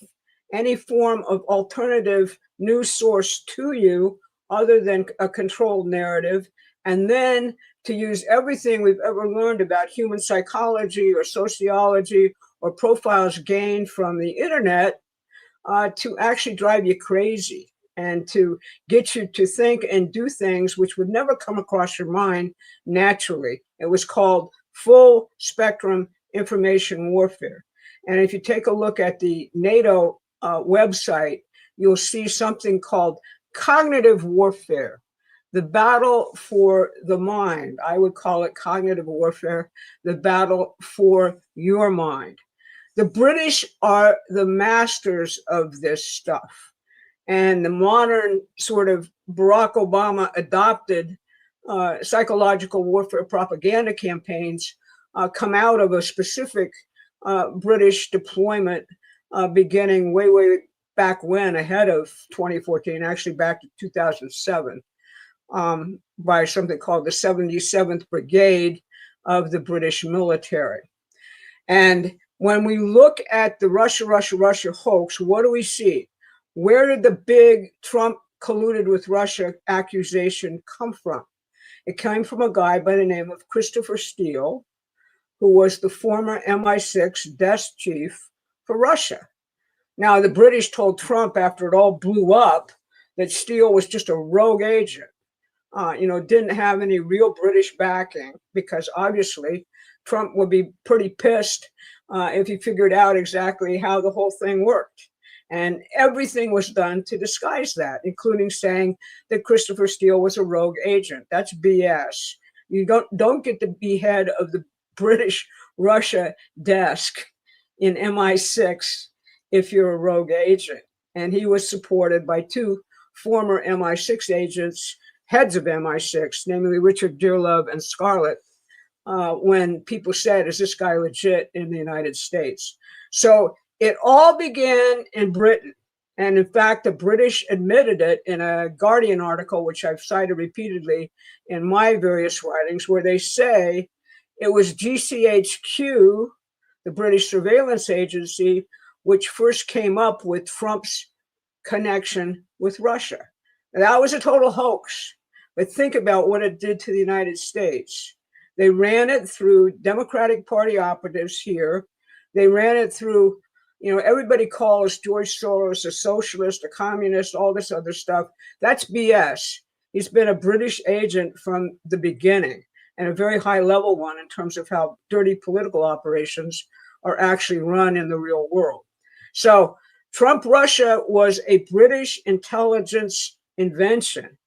any form of alternative news source to you other than a controlled narrative, and then to use everything we've ever learned about human psychology or sociology or profiles gained from the internet to actually drive you crazy and to get you to think and do things which would never come across your mind naturally. It was called full spectrum information warfare. And if you take a look at the NATO website, you'll see something called cognitive warfare, the battle for the mind. I would call it cognitive warfare, the battle for your mind. The British are the masters of this stuff. And the modern sort of Barack Obama adopted psychological warfare propaganda campaigns come out of a specific British deployment beginning way back when, ahead of 2014, actually back to 2007, by something called the 77th Brigade, of the British military. And when we look at the Russia hoax, what do we see? Where did the big Trump colluded with Russia accusation come from? It came from a guy by the name of Christopher Steele, who was the former MI6 desk chief for Russia. Now, the British told Trump after it all blew up that Steele was just a rogue agent, didn't have any real British backing, because obviously Trump would be pretty pissed if he figured out exactly how the whole thing worked. And everything was done to disguise that, including saying that Christopher Steele was a rogue agent. That's BS. You don't get to be head of the British Russia desk in MI6 if you're a rogue agent. And he was supported by two former MI6 agents, heads of MI6, namely Richard Dearlove and Scarlett, when people said, is this guy legit in the United States? So it all began in Britain. And in fact, the British admitted it in a Guardian article, which I've cited repeatedly in my various writings, where they say it was GCHQ, the British surveillance agency, which first came up with Trump's connection with Russia. And that was a total hoax. But think about what it did to the United States. They ran it through Democratic Party operatives here. They ran it through, everybody calls George Soros a socialist, a communist, all this other stuff. That's BS. He's been a British agent from the beginning, and a very high level one in terms of how dirty political operations are actually run in the real world. So Trump Russia was a British intelligence invention.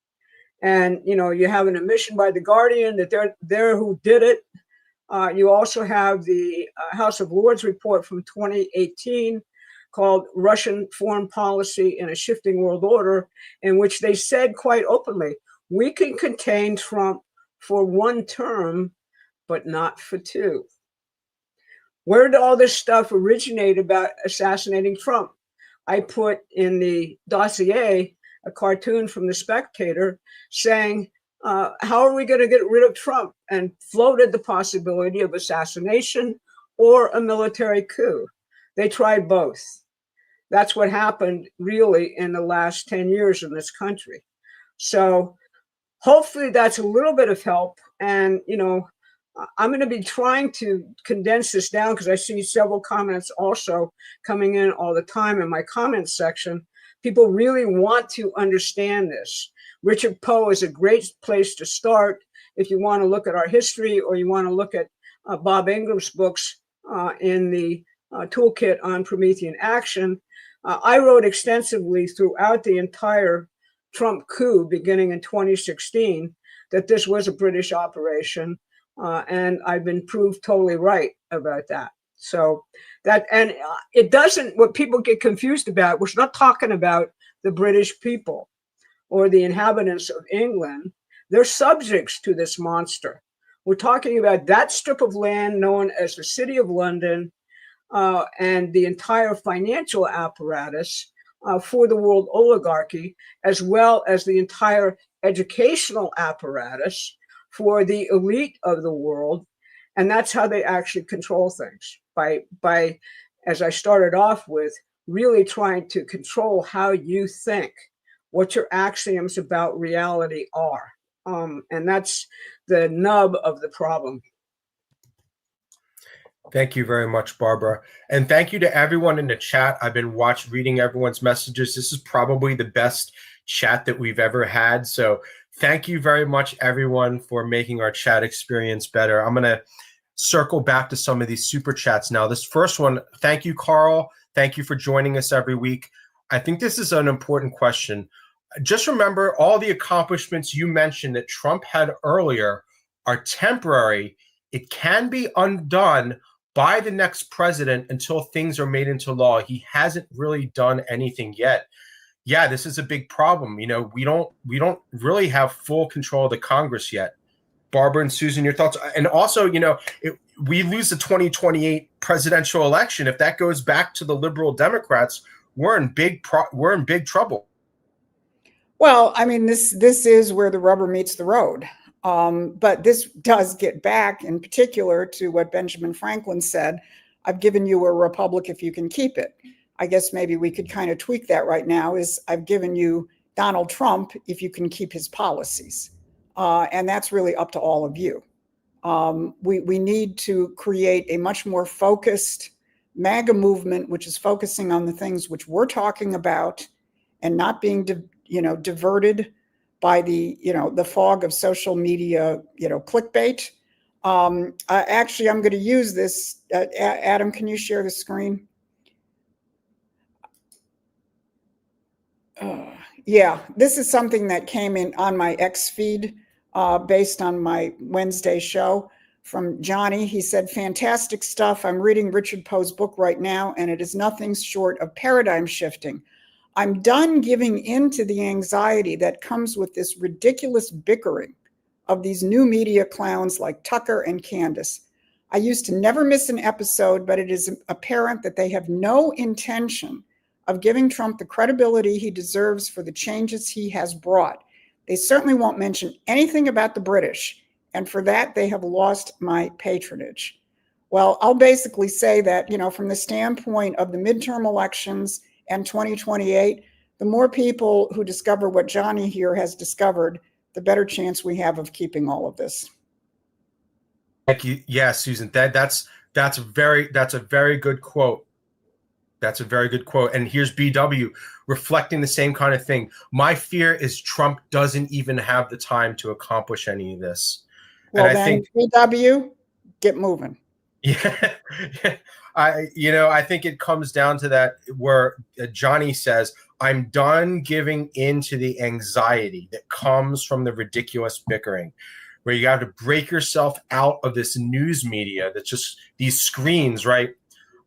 And, you have an admission by The Guardian that they're who did it. You also have the House of Lords report from 2018 called Russian Foreign Policy in a Shifting World Order, in which they said quite openly, we can contain Trump for one term, but not for two. Where did all this stuff originate about assassinating Trump? I put in the dossier a cartoon from The Spectator saying, how are we going to get rid of Trump? And floated the possibility of assassination or a military coup. They tried both. That's what happened really in the last 10 years in this country. So hopefully that's a little bit of help. And, I'm going to be trying to condense this down because I see several comments also coming in all the time in my comments section. People really want to understand this. Richard Poe is a great place to start if you want to look at our history, or you want to look at Bob Ingram's books in the toolkit on Promethean action. I wrote extensively throughout the entire Trump coup beginning in 2016 that this was a British operation. And I've been proved totally right about that. So that, and it doesn't, what people get confused about, we're not talking about the British people or the inhabitants of England. They're subjects to this monster. We're talking about that strip of land known as the City of London and the entire financial apparatus for the world oligarchy, as well as the entire educational apparatus for the elite of the world. And that's how they actually control things, by, as I started off with, really trying to control how you think, what your axioms about reality are. And that's the nub of the problem. Thank you very much, Barbara. And thank you to everyone in the chat. I've been reading everyone's messages. This is probably the best chat that we've ever had. So thank you very much, everyone, for making our chat experience better. I'm going to circle back to some of these super chats now. This first one, thank you, Carl. Thank you for joining us every week. I think this is an important question. Just remember, all the accomplishments you mentioned that Trump had earlier are temporary. It can be undone by the next president until things are made into law. He hasn't really done anything yet. Yeah, this is a big problem. We don't really have full control of the Congress yet. Barbara and Susan, your thoughts? And also, we lose the 2028 presidential election. If that goes back to the liberal Democrats, we're in big trouble. Well, I mean, this is where the rubber meets the road. But this does get back in particular to what Benjamin Franklin said, I've given you a republic if you can keep it. I guess maybe we could kind of tweak that right now is I've given you Donald Trump if you can keep his policies. And that's really up to all of you. We need to create a much more focused MAGA movement, which is focusing on the things which we're talking about and not being, diverted by the fog of social media, clickbait. Actually, I'm going to use this. Adam, can you share the screen? Yeah, this is something that came in on my X feed based on my Wednesday show from Johnny. He said, fantastic stuff. I'm reading Richard Poe's book right now, and it is nothing short of paradigm shifting. I'm done giving in to the anxiety that comes with this ridiculous bickering of these new media clowns like Tucker and Candace. I used to never miss an episode, but it is apparent that they have no intention of giving Trump the credibility he deserves for the changes he has brought. They certainly won't mention anything about the British, and for that, they have lost my patronage. Well, I'll basically say that, from the standpoint of the midterm elections and 2028, the more people who discover what Johnny here has discovered, the better chance we have of keeping all of this. Thank you. Yeah, Susan, that's a very good quote. That's a very good quote. And here's BW reflecting the same kind of thing. My fear is Trump doesn't even have the time to accomplish any of this. Well, and then, BW, get moving. Yeah. I think it comes down to that where Johnny says, I'm done giving in to the anxiety that comes from the ridiculous bickering, where you have to break yourself out of this news media that's just these screens, right?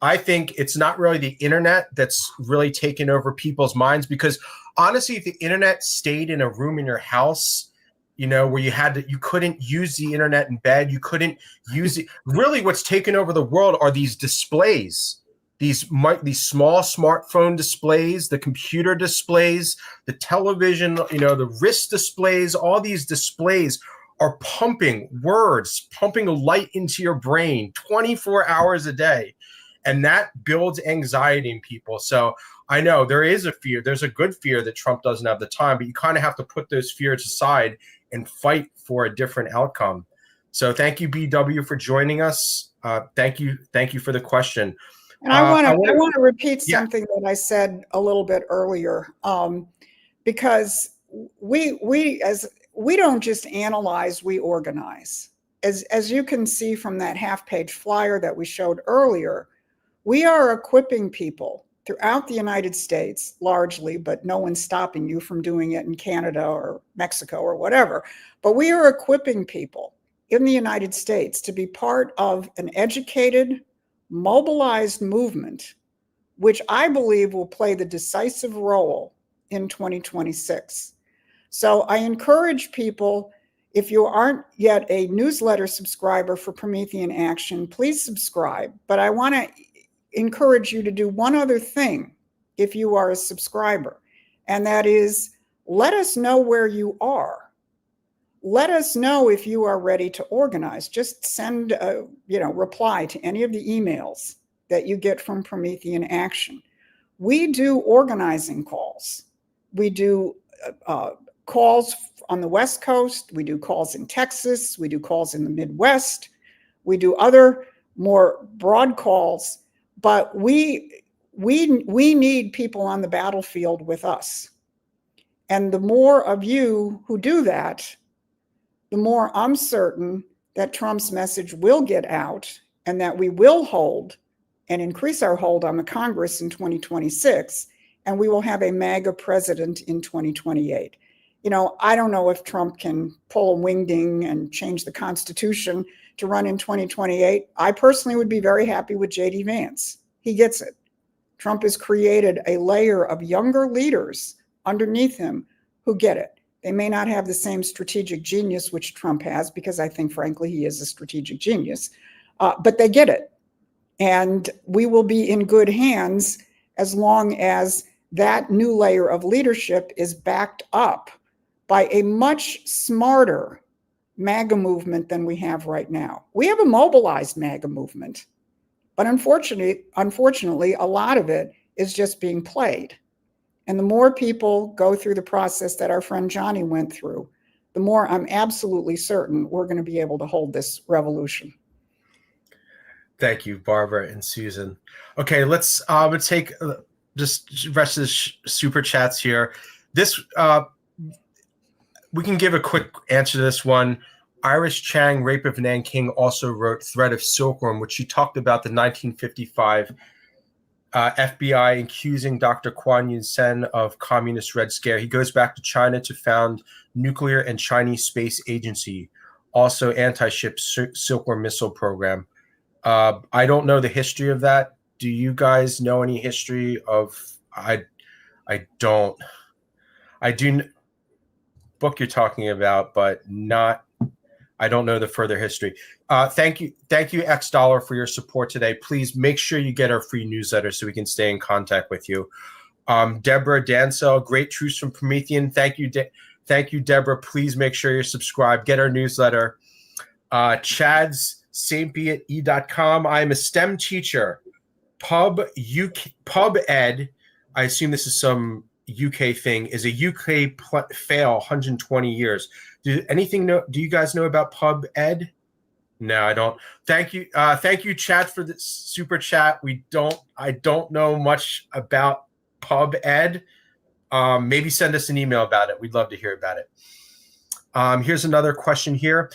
I think it's not really the internet that's really taken over people's minds, because honestly, if the internet stayed in a room in your house, where you couldn't use the internet in bed, you couldn't use it. Really, what's taken over the world are these displays, these small smartphone displays, the computer displays, the television, the wrist displays. All these displays are pumping words, pumping light into your brain 24 hours a day. And that builds anxiety in people. So I know there is a fear. There's a good fear that Trump doesn't have the time, but you kind of have to put those fears aside and fight for a different outcome. So thank you, BW, for joining us. Thank you for the question. And I want to repeat something that I said a little bit earlier, because we don't just analyze, we organize. As you can see from that half-page flyer that we showed earlier, we are equipping people throughout the United States, largely, but no one's stopping you from doing it in Canada or Mexico or whatever. But we are equipping people in the United States to be part of an educated, mobilized movement, which I believe will play the decisive role in 2026. So I encourage people, if you aren't yet a newsletter subscriber for Promethean Action, please subscribe. But I want to encourage you to do one other thing if you are a subscriber, and that is let us know where you are. Let us know if you are ready to organize. Just send a reply to any of the emails that you get from Promethean Action. We do organizing calls. We do calls on the West Coast. We do calls in Texas. We do calls in the Midwest. We do other more broad calls. But we need people on the battlefield with us. And the more of you who do that, the more I'm certain that Trump's message will get out and that we will hold and increase our hold on the Congress in 2026, and we will have a MAGA president in 2028. I don't know if Trump can pull a wingding and change the Constitution to run in 2028. I personally would be very happy with J.D. Vance. He gets it. Trump has created a layer of younger leaders underneath him who get it. They may not have the same strategic genius which Trump has, because I think, frankly, he is a strategic genius, but they get it. And we will be in good hands as long as that new layer of leadership is backed up by a much smarter MAGA movement than we have right now. We have a mobilized MAGA movement, but unfortunately, a lot of it is just being played. And the more people go through the process that our friend Johnny went through, the more I'm absolutely certain we're going to be able to hold this revolution. Thank you, Barbara and Susan. Okay, let's take just rest of the super chats here. This we can give a quick answer to this one. Iris Chang, Rape of Nanking, also wrote Threat of Silkworm, which she talked about the 1955 FBI accusing Dr. Kuan Yun-sen of Communist Red Scare. He goes back to China to found nuclear and Chinese space agency, also anti-ship Silkworm missile program. I don't know the history of that. Do you guys know any history of? I don't. I do book you're talking about, but not. I don't know the further history. Thank you, X Dollar, for your support today. Please make sure you get our free newsletter so we can stay in contact with you. Deborah Dansell, Great Truths from Promethean. Thank you, Deborah. Please make sure you're subscribed. Get our newsletter. Chad's saintbe@e.com. I am a STEM teacher. Pub Ed. I assume this is some UK thing. Is a UK fail 120 years. Do you guys know about Pub Ed? No, I don't. Thank you, chat, for the super chat. I don't know much about Pub Ed. Maybe send us an email about it. We'd love to hear about it. Here's another question here.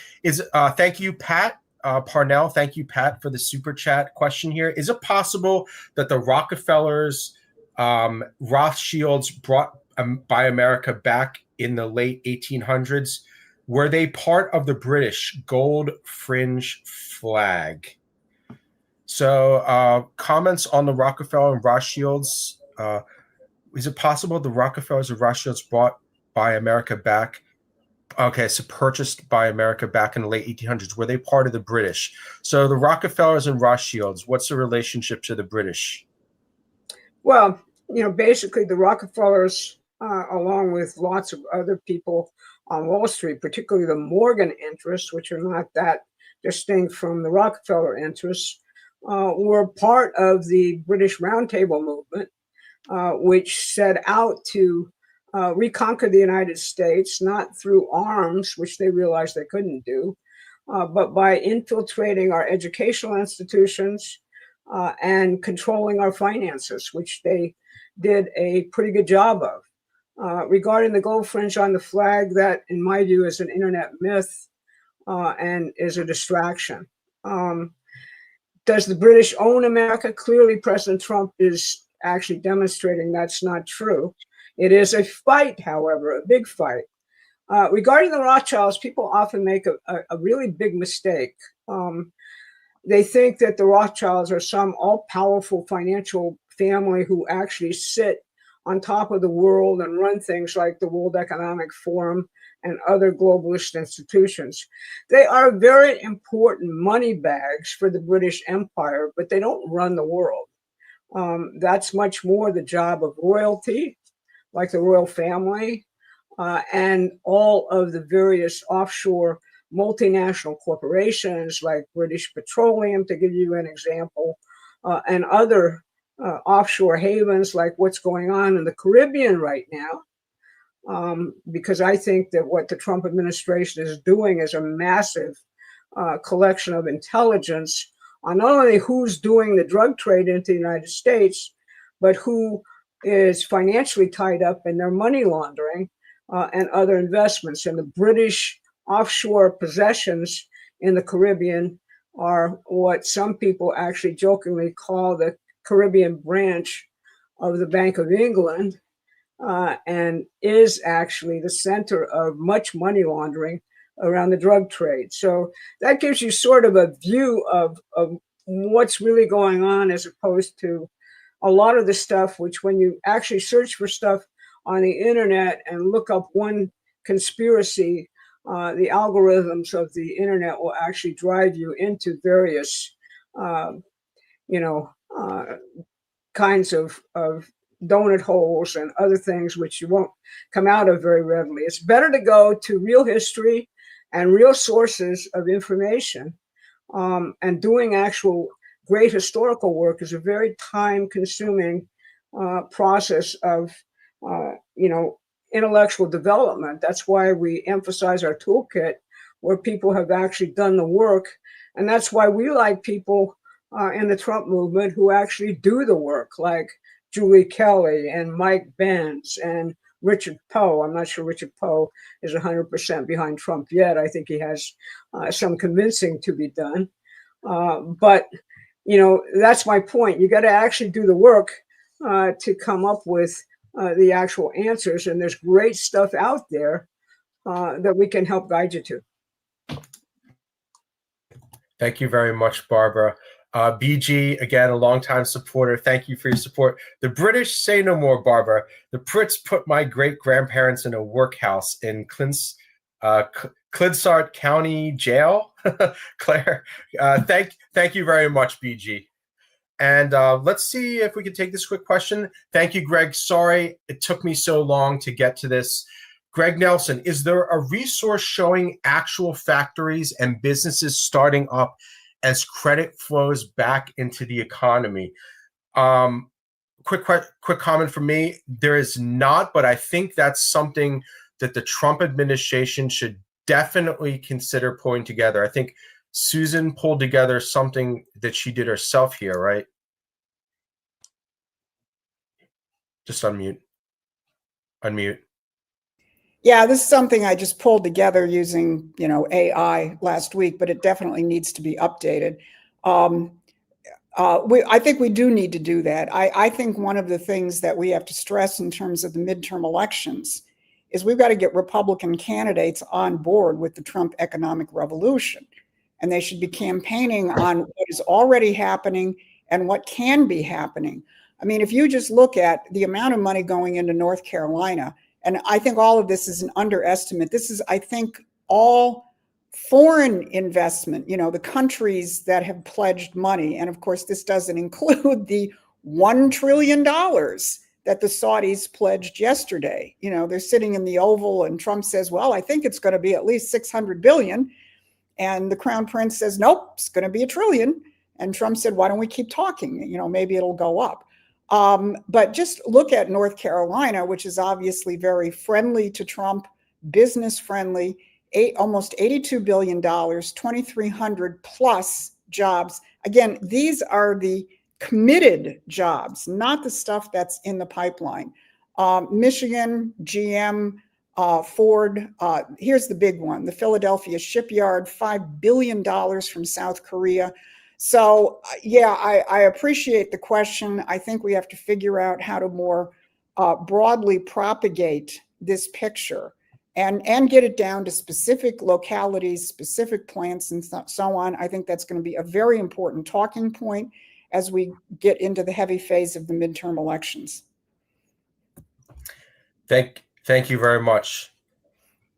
Thank you, Pat Parnell. Thank you, Pat, for the super chat question here. Is it possible that the Rockefellers, Rothschilds brought Buy America back in the late 1800s? Were they part of the British gold fringe flag? So comments on the Rockefeller and Rothschilds. Is it possible the Rockefellers and Rothschilds brought Buy America back? Okay, so purchased Buy America back in the late 1800s. Were they part of the British? So the Rockefellers and Rothschilds, what's the relationship to the British? Well, basically the Rockefellers, along with lots of other people on Wall Street, particularly the Morgan interests, which are not that distinct from the Rockefeller interests, were part of the British Roundtable movement, which set out to reconquer the United States, not through arms, which they realized they couldn't do, but by infiltrating our educational institutions and controlling our finances, which they did a pretty good job of. Regarding the gold fringe on the flag, that, in my view, is an internet myth and is a distraction. Does the British own America? Clearly, President Trump is actually demonstrating that's not true. It is a fight, however, a big fight. Regarding the Rothschilds, people often make a really big mistake. They think that the Rothschilds are some all-powerful financial family who actually sit on top of the world and run things like the World Economic Forum and other globalist institutions. They are very important money bags for the British Empire, but they don't run the world. That's much more the job of royalty, like the royal family, and all of the various offshore multinational corporations like British Petroleum, to give you an example, and other offshore havens like what's going on in the Caribbean right now, because I think that what the Trump administration is doing is a massive collection of intelligence on not only who's doing the drug trade into the United States, but who is financially tied up in their money laundering and other investments. And the British offshore possessions in the Caribbean are what some people actually jokingly call the Caribbean branch of the Bank of England, and is actually the center of much money laundering around the drug trade. So that gives you sort of a view of what's really going on, as opposed to a lot of the stuff which, when you actually search for stuff on the internet and look up one conspiracy, the algorithms of the internet will actually drive you into various kinds of donut holes and other things which you won't come out of very readily. It's better to go to real history and real sources of information. And doing actual great historical work is a very time-consuming process of, intellectual development. That's why we emphasize our toolkit, where people have actually done the work. And that's why we like people in the Trump movement who actually do the work, like Julie Kelly and Mike Benz and Richard Poe. I'm not sure Richard Poe is 100% behind Trump yet. I think he has some convincing to be done. But, that's my point. You got to actually do the work to come up with the actual answers. And there's great stuff out there that we can help guide you to. Thank you very much, Barbara. BG, again, a longtime supporter. Thank you for your support. The British say no more, Barbara. The Brits put my great-grandparents in a workhouse in Clinsart County Jail. Claire, thank you very much, BG. And let's see if we can take this quick question. Thank you, Greg. Sorry it took me so long to get to this. Greg Nelson, is there a resource showing actual factories and businesses starting up as credit flows back into the economy? Quick comment from me. There is not, but I think that's something that the Trump administration should definitely consider pulling together. I think Susan pulled together something that she did herself here, right? Just unmute. Unmute. Yeah, this is something I just pulled together using, AI last week, but it definitely needs to be updated. I think we do need to do that. I think one of the things that we have to stress in terms of the midterm elections is we've got to get Republican candidates on board with the Trump economic revolution. And they should be campaigning on what is already happening and what can be happening. I mean, if you just look at the amount of money going into North Carolina, and I think all of this is an underestimate. This is, I think, all foreign investment, the countries that have pledged money. And of course, this doesn't include the $1 trillion that the Saudis pledged yesterday. They're sitting in the Oval and Trump says, well, I think it's going to be at least 600 billion. And the Crown Prince says, nope, it's going to be $1 trillion. And Trump said, why don't we keep talking? Maybe it'll go up. But just look at North Carolina, which is obviously very friendly to Trump, business friendly, almost $82 billion, 2,300 plus jobs. Again, these are the committed jobs, not the stuff that's in the pipeline. Michigan, GM, Ford, here's the big one, the Philadelphia shipyard, $5 billion from South Korea. So, yeah, I appreciate the question. I think we have to figure out how to more broadly propagate this picture and get it down to specific localities, specific plants, and so on. I think that's going to be a very important talking point as we get into the heavy phase of the midterm elections. Thank you very much.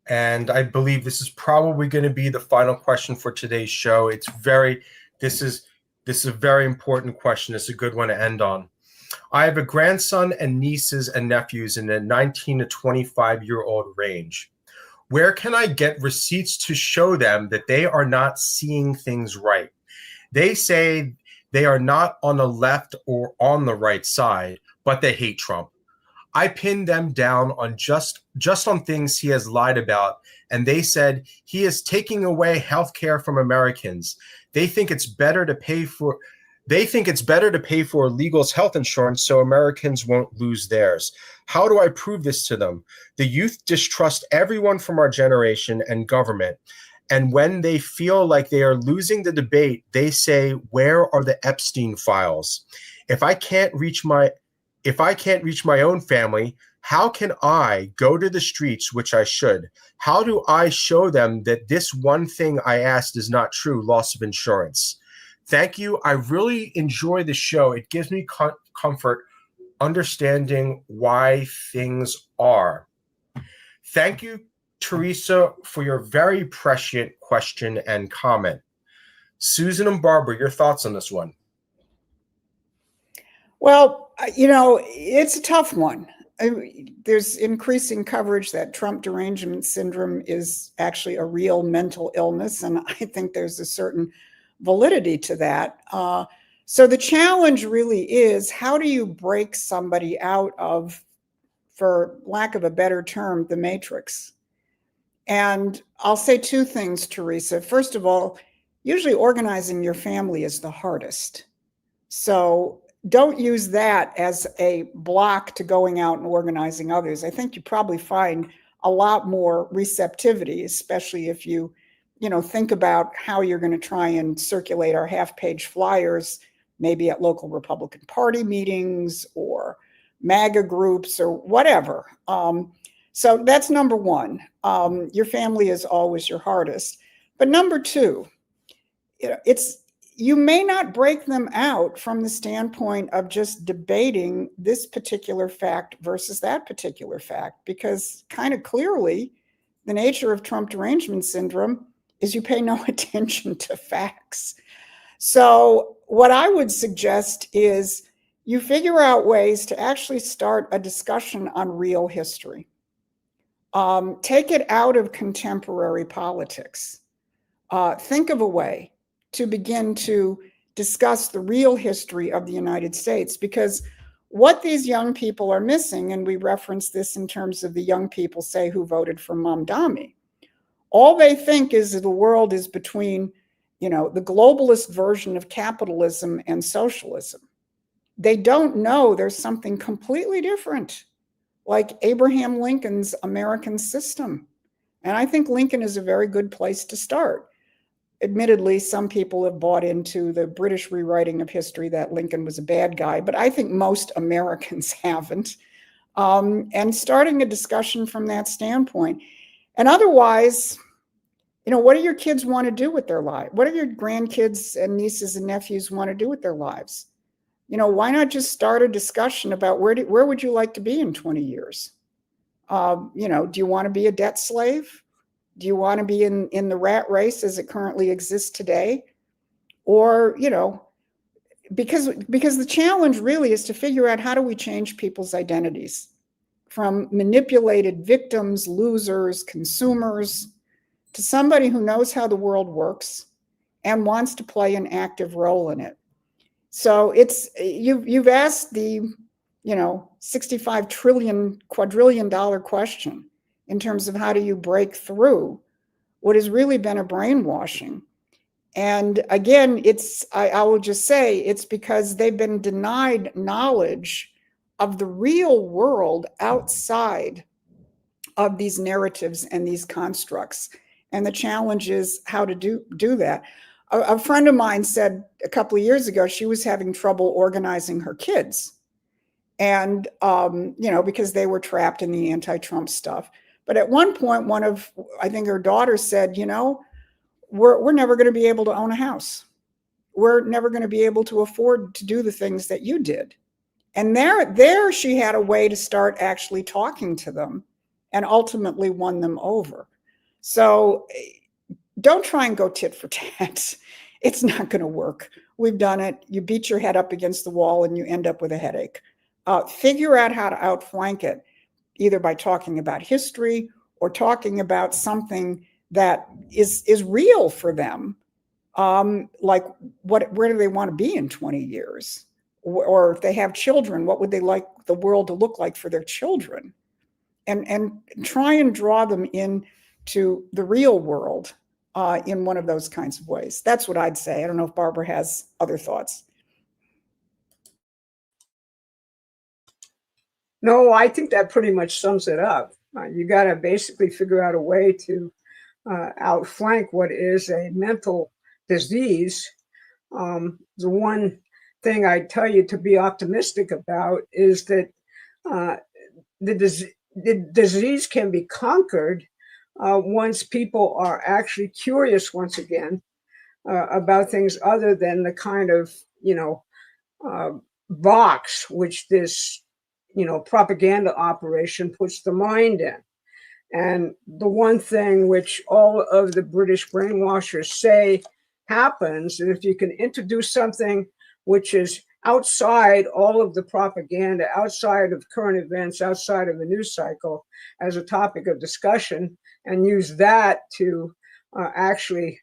And I believe this is probably going to be the final question for today's show. This is a very important question. It's a good one to end on. I have a grandson and nieces and nephews in the 19 to 25-year-old range. Where can I get receipts to show them that they are not seeing things right? They say they are not on the left or on the right side, but they hate Trump. I pinned them down on just on things he has lied about, and they said he is taking away health care from Americans. They think it's better to pay for illegals' health insurance so Americans won't lose theirs. How do I prove this to them? The youth distrust everyone from our generation and government. And when they feel like they are losing the debate, they say, where are the Epstein files? If I can't reach my own family, how can I go to the streets, which I should? How do I show them that this one thing I asked is not true, loss of insurance? Thank you. I really enjoy the show. It gives me comfort understanding why things are. Thank you, Teresa, for your very prescient question and comment. Susan and Barbara, your thoughts on this one? Well, it's a tough one. there's increasing coverage that Trump derangement syndrome is actually a real mental illness, and I think there's a certain validity to that. So the challenge really is, how do you break somebody out of, for lack of a better term, the matrix? And I'll say two things, Teresa. First of all, usually organizing your family is the hardest. So don't use that as a block to going out and organizing others. I think you probably find a lot more receptivity, especially if you think about how you're going to try and circulate our half-page flyers, maybe at local Republican Party meetings or MAGA groups or whatever. So that's number one. Your family is always your hardest. But number two, you may not break them out from the standpoint of just debating this particular fact versus that particular fact, because kind of clearly the nature of Trump derangement syndrome is you pay no attention to facts. So what I would suggest is you figure out ways to actually start a discussion on real history. Take it out of contemporary politics. Think of a way to begin to discuss the real history of the United States, because what these young people are missing, and we reference this in terms of the young people, say, who voted for Mamdani, all they think is that the world is between, the globalist version of capitalism and socialism. They don't know there's something completely different, like Abraham Lincoln's American system. And I think Lincoln is a very good place to start. Admittedly, some people have bought into the British rewriting of history that Lincoln was a bad guy, but I think most Americans haven't. And starting a discussion from that standpoint. And otherwise, what do your kids want to do with their life? What do your grandkids and nieces and nephews want to do with their lives? Why not just start a discussion about where would you like to be in 20 years? Do you want to be a debt slave? Do you want to be in the rat race as it currently exists today? Or, because the challenge really is to figure out, how do we change people's identities from manipulated victims, losers, consumers, to somebody who knows how the world works and wants to play an active role in it. So you've asked the, $65 trillion, quadrillion dollar question in terms of how do you break through what has really been a brainwashing. And again, I will just say, it's because they've been denied knowledge of the real world outside of these narratives and these constructs. And the challenge is how to do that. A friend of mine said a couple of years ago, she was having trouble organizing her kids. And, because they were trapped in the anti-Trump stuff. But at one point, I think her daughter said, we're never going to be able to own a house. We're never going to be able to afford to do the things that you did. And there she had a way to start actually talking to them and ultimately won them over. So don't try and go tit for tat. It's not going to work. We've done it. You beat your head up against the wall and you end up with a headache. Figure out how to outflank it, either by talking about history or talking about something that is real for them. Like where do they want to be in 20 years? Or if they have children, what would they like the world to look like for their children? And try and draw them into the real world in one of those kinds of ways. That's what I'd say. I don't know if Barbara has other thoughts. No, I think that pretty much sums it up. You got to basically figure out a way to outflank what is a mental disease. The one thing I tell you to be optimistic about is that the disease can be conquered once people are actually curious once again about things other than the kind of, box which this, propaganda operation puts the mind in. And the one thing which all of the British brainwashers say happens is if you can introduce something which is outside all of the propaganda, outside of current events, outside of the news cycle as a topic of discussion, and use that to actually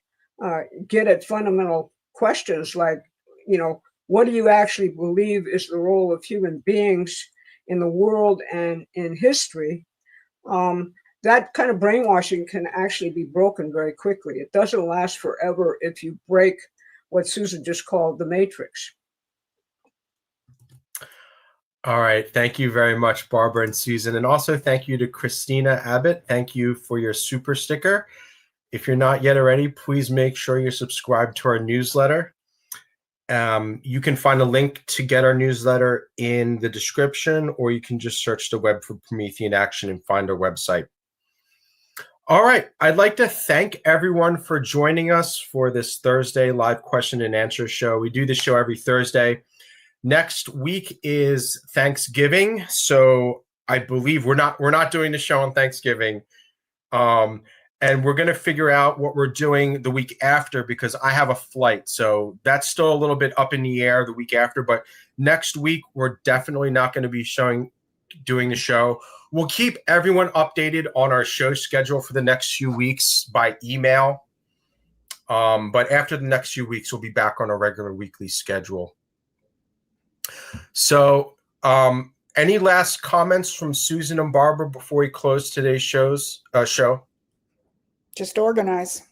get at fundamental questions like, what do you actually believe is the role of human beings in the world and in history? That kind of brainwashing can actually be broken very quickly. It doesn't last forever if you break what Susan just called the matrix. All right. Thank you very much, Barbara and Susan. And also thank you to Christina Abbott. Thank you for your super sticker. If you're not yet already, please make sure you're subscribed to our newsletter. You can find a link to get our newsletter in the description, or you can just search the web for Promethean Action and find our website. All right. I'd like to thank everyone for joining us for this Thursday live question and answer show. We do this show every Thursday. Next week is Thanksgiving, so I believe we're not doing the show on Thanksgiving. And we're going to figure out what we're doing the week after because I have a flight. So that's still a little bit up in the air the week after. But next week, we're definitely not going to be doing the show. We'll keep everyone updated on our show schedule for the next few weeks by email. But after the next few weeks, we'll be back on a regular weekly schedule. So any last comments from Susan and Barbara before we close today's show? Just organize.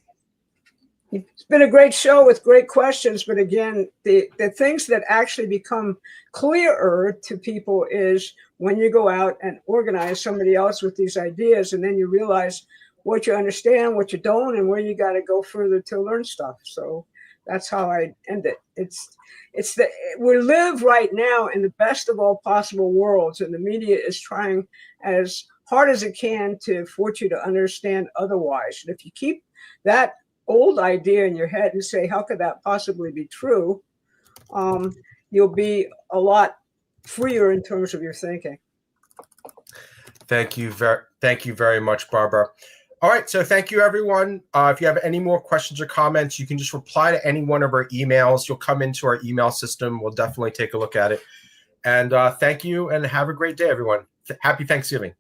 It's been a great show with great questions, but again, the things that actually become clearer to people is when you go out and organize somebody else with these ideas, and then you realize what you understand, what you don't, and where you got to go further to learn stuff. So that's how I end it. We live right now in the best of all possible worlds, and the media is trying as hard as it can to force you to understand otherwise. And if you keep that old idea in your head and say, how could that possibly be true? You'll be a lot freer in terms of your thinking. Thank you very much, Barbara. All right, so thank you, everyone. If you have any more questions or comments, you can just reply to any one of our emails. You'll come into our email system. We'll definitely take a look at it. And thank you, and have a great day, everyone. Happy Thanksgiving.